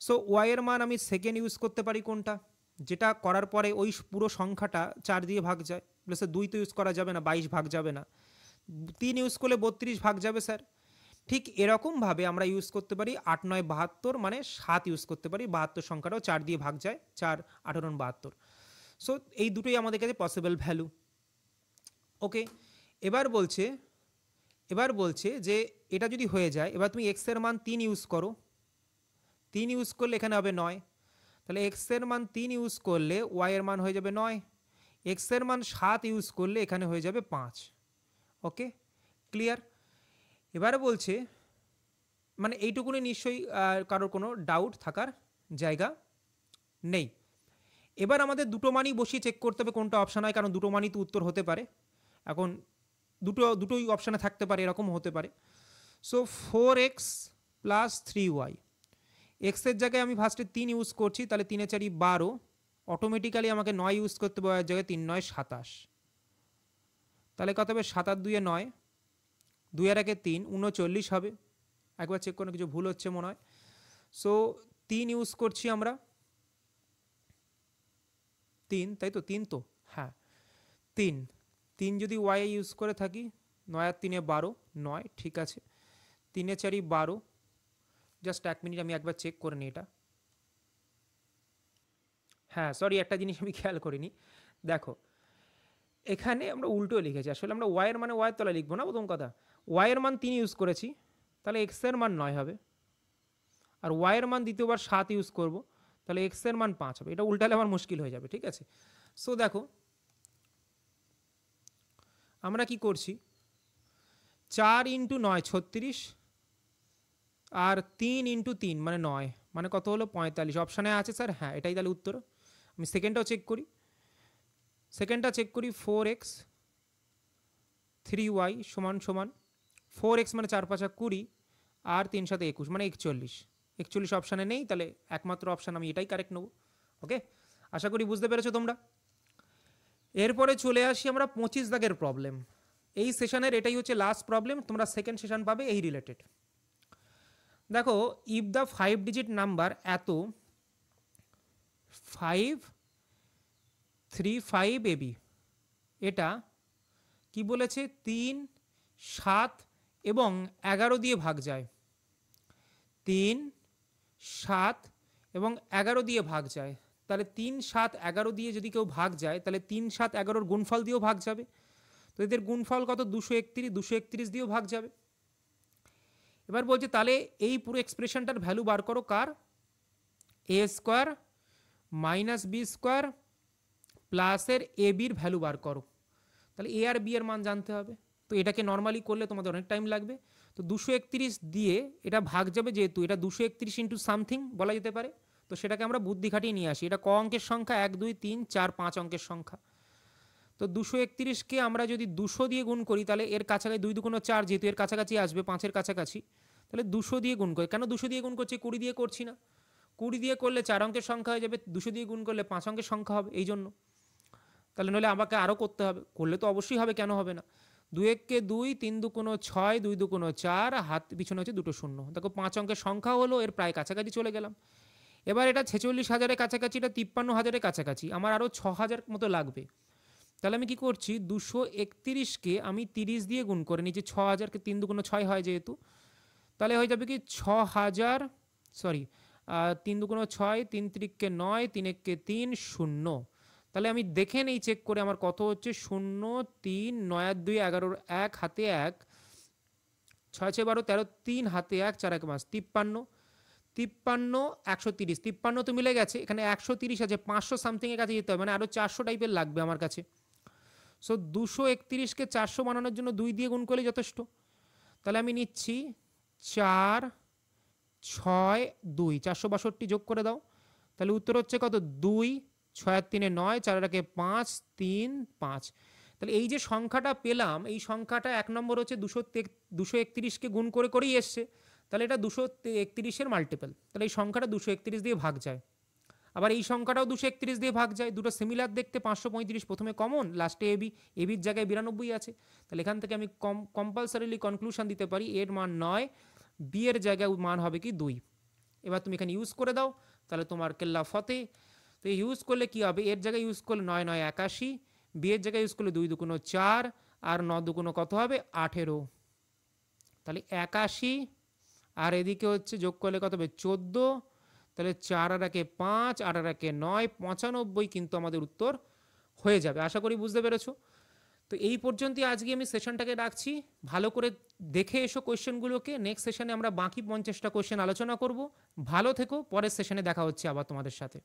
সো ওয়াইয়ের মান আমি সেকেন্ড ইউজ করতে পারি কোনটা, যেটা করার পরে ওই পুরো সংখ্যাটা 4 দিয়ে ভাগ যায়। প্লাস 2 তো ইউজ করা যাবে না, 22 ভাগ যাবে না। 3 ইউজ করলে 32 ভাগ যাবে স্যার। ঠিক এরকমভাবে আমরা ইউজ করতে পারি 8 9 72, মানে 7 ইউজ করতে পারি। 72 সংখ্যাটাও 4 দিয়ে ভাগ যায়, 4 18 72। সো এই দুটোই আমাদের কাছে পসিবল ভ্যালু। ওকে, এবার বলছে যে এটা যদি হয়ে যায়, এবার তুমি এক্সের মান 3 ইউজ করো, 3 ইউজ করলে এখানে হবে 9। তাহলে এক্সের মান 3 ইউজ করলে ওয়াইয়ের মান হয়ে যাবে 9, এক্সের মান 7 ইউজ করলে এখানে হয়ে যাবে 5। ওকে, ক্লিয়ার? এবারে বলছে, মানে এইটুকুনি নিশ্চয়ই কারোর কোনো ডাউট থাকার জায়গা নেই। এবার আমাদের দুটো মানই বসিয়ে চেক করতে হবে কোনটা অপশান হয়, কারণ দুটো মানই তো উত্তর হতে পারে। এখন দুটোই অপশানে থাকতে পারে, এরকম হতে পারে। সো 4x প্লাস 3y, এক্সের জায়গায় আমি ফার্স্টে 3 ইউজ করছি, তাহলে 3 4 12, অটোমেটিক্যালি আমাকে 9 ইউজ করতে হবে, জায়গায় 3 9 27। তাহলে কত হবে? 7 আর 2 9, 2 আর 1 3, 39 হবে। একবার চেক করে, কিছু ভুল হচ্ছে মনে হয়। সো 3 ইউজ করছি আমরা, 3, তাই তো? 3 তো, হ্যাঁ 3 যদি ওয়াই ইউজ করে থাকি, 9 আর 3 12, 9, ঠিক আছে। 3 4 12, জাস্ট 1 মিনিট আমি একবার চেক করে নিই এটা। হ্যাঁ সরি, একটা জিনিস আমি খেয়াল করিনি, দেখো এখানে আমরা উল্টো লিখেছি। আসলে আমরা ওয়াইয়ের মানে ওয়াইয়ের তলায় লিখবো না, প্রথম কথা। ওয়াইয়ের মান 3 ইউজ করেছি, তাহলে এক্সের মান 9 হবে। আর ওয়াইয়ের মান দ্বিতীয়বার 7 ইউজ করব, তাহলে এক্সের মান 5 হবে। এটা উল্টালে আমার মুশকিল হয়ে যাবে, ঠিক আছে? সো দেখো আমরা কি করছি, 4 ইন্টু 9 36, আর 3 ইন্টু 3 মানে 9, মানে কত হলো? 45। অপশানে আছে স্যার, হ্যাঁ এটাই তাহলে উত্তর। আমি সেকেন্ডটাও চেক করি, 4x 3y সমান সমান 4x মানে 4 5 20, আর 3 7 21 মানে 41। 41 অপশানে নেই, তাহলে একমাত্র অপশান আমি এটাই কারেক্ট নেব। ওকে, আশা করি বুঝতে পেরেছো তোমরা। এরপরে চলে আসি আমরা 25 দাগের প্রবলেম। এই সেশনের এটাই হচ্ছে লাস্ট প্রবলেম, তোমরা সেকেন্ড সেশন পাবে এই রিলেটেড। দেখো, ইফ দ্য 5 ডিজিট নাম্বার এত 535AB, এটা কি বলেছে? 3 7 এবং 11 দিয়ে ভাগ যায়। 3 7 এবং 11 দিয়ে ভাগ যায়, তাহলে 3, 7, 11 দিয়ে যদি কেউ ভাগ যায় তাহলে 3, 7, 11 গুণফল দিয়েও ভাগ যাবে। তো এদের গুণফল কত? 231, 231 দিয়েও ভাগ যাবে। এবার বলছে তাহলে এই পুরো এক্সপ্রেশনটার ভ্যালু বার করো কার? এ স্কোয়ার মাইনাস বি স্কোয়ার প্লাসের এ বির ভ্যালু বার করো। তাহলে এ আর বি এর মান জানতে হবে। তো এটাকে নর্মালি করলে তোমাদের অনেক টাইম লাগবে। তো 231 দিয়ে এটা ভাগ যাবে, যেহেতু এটা 231 ইন্টু সামথিং বলা যেতে পারে, তো সেটাকে আমরা বুদ্ধি খাটিয়ে নিয়ে আসি। এটা ক অঙ্কের সংখ্যা? 1, 2, 3, 4, 5 অঙ্কের সংখ্যা। তো 231কে আমরা যদি 200 দিয়ে গুণ করি তাহলে এর কাছাকাছি 2 2 4, যেহেতু এর কাছাকাছি আসবে 5-এর কাছাকাছি, তাহলে 200 দিয়ে গুণ করি। কেন 200 দিয়ে গুণ করছি? 20 দিয়ে করছি না। 20 দিয়ে করলে 4 অঙ্কের সংখ্যা হয়ে যাবে, 200 দিয়ে গুণ করলে 5 অঙ্কের সংখ্যা হবে, এই জন্য। তাহলে নইলে আমাকে আরও করতে হবে, করলে তো অবশ্যই হবে, কেন হবে না। 2 1 2, 3 2 6, 2 2 4, হাত পিছনে হচ্ছে দুটো শূন্য। দেখো 5 অঙ্কের সংখ্যা হলো, এর প্রায় কাছাকাছি চলে গেলাম। এবার এটা 46,000-এর কাছাকাছি, এটা 53,000-এর কাছাকাছি, আমার আরও 6,000 মতো লাগবে। তাহলে আমি কি করছি? 231কে আমি 30 দিয়ে গুণ করে নিচ্ছি। 6,000কে 3 2 6 হয় যেহেতু, তাহলে হয়ে যাবে কি 6,000, সরি 3 2 6, 3 3 9, 3 1 3, 0। তাহলে আমি দেখে নেই চেক করে আমার কত হচ্ছে। 0 3 9 2 11 1 হাতে 1 6 6 12 13 3 হাতে 1 4 1 5 53 53 130 53 তো মিলে গেছে, এখানে 130 আছে, 500 সামথিংয়ের কাছে যেতে হবে, মানে আরও 400 টাইপের লাগবে আমার কাছে। সো 231কে 400 বানানোর জন্য 2 দিয়ে গুণ করলে যথেষ্ট। তাহলে আমি নিচ্ছি 4 6 2, 462 যোগ করে দাও। তাহলে উত্তর হচ্ছে কত? 2 6 আর 3 9, 4 আর 1 5, 3 5। তাহলে এই যে সংখ্যাটা পেলাম, এই সংখ্যাটা 1 নম্বর হচ্ছে 231কে গুণ করে করেই এসছে, তাহলে এটা 231-এর মাল্টিপল। তাহলে এই সংখ্যাটা 231 দিয়ে ভাগ যায়। আবার এই সংখ্যাটাও 231 দিয়ে ভাগ যায়। দুটো সিমিলার দেখতে, 535 প্রথমে কমন, লাস্টে এবি, এবির জায়গায় 92 আছে। তাহলে এখান থেকে আমি কম্পালসারিলি কনক্লুশন দিতে পারি এর মান 9, বি এর জায়গায় মান হবে কি 2। এবার তুমি এখানে ইউজ করে দাও, তাহলে তোমার কেল্লা ফতে। তো ইউজ করলে কি হবে? এর জায়গায় ইউজ করলে 9 9 81, বি এর জায়গায় ইউজ করলে 2 2 4, আর 9 2 কত হবে? 18। তাহলে 81, আর এদিকে হচ্ছে যোগ করলে কত হবে? 14। তাহলে 4 আর 1 5, 8 আর 1 9, 95 কিন্তু আমাদের উত্তর হয়ে যাবে। আশা করি বুঝতে পেরেছো। তো এই পর্যন্তই আজকে আমি সেশনটাকে রাখছি। ভালো করে দেখে এসো কোয়েশ্চেনগুলোকে। নেক্সট সেশনে আমরা বাকি 50টা কোয়েশ্চেন আলোচনা করব। ভালো থেকো, পরের সেশনে দেখা হচ্ছে আবার তোমাদের সাথে।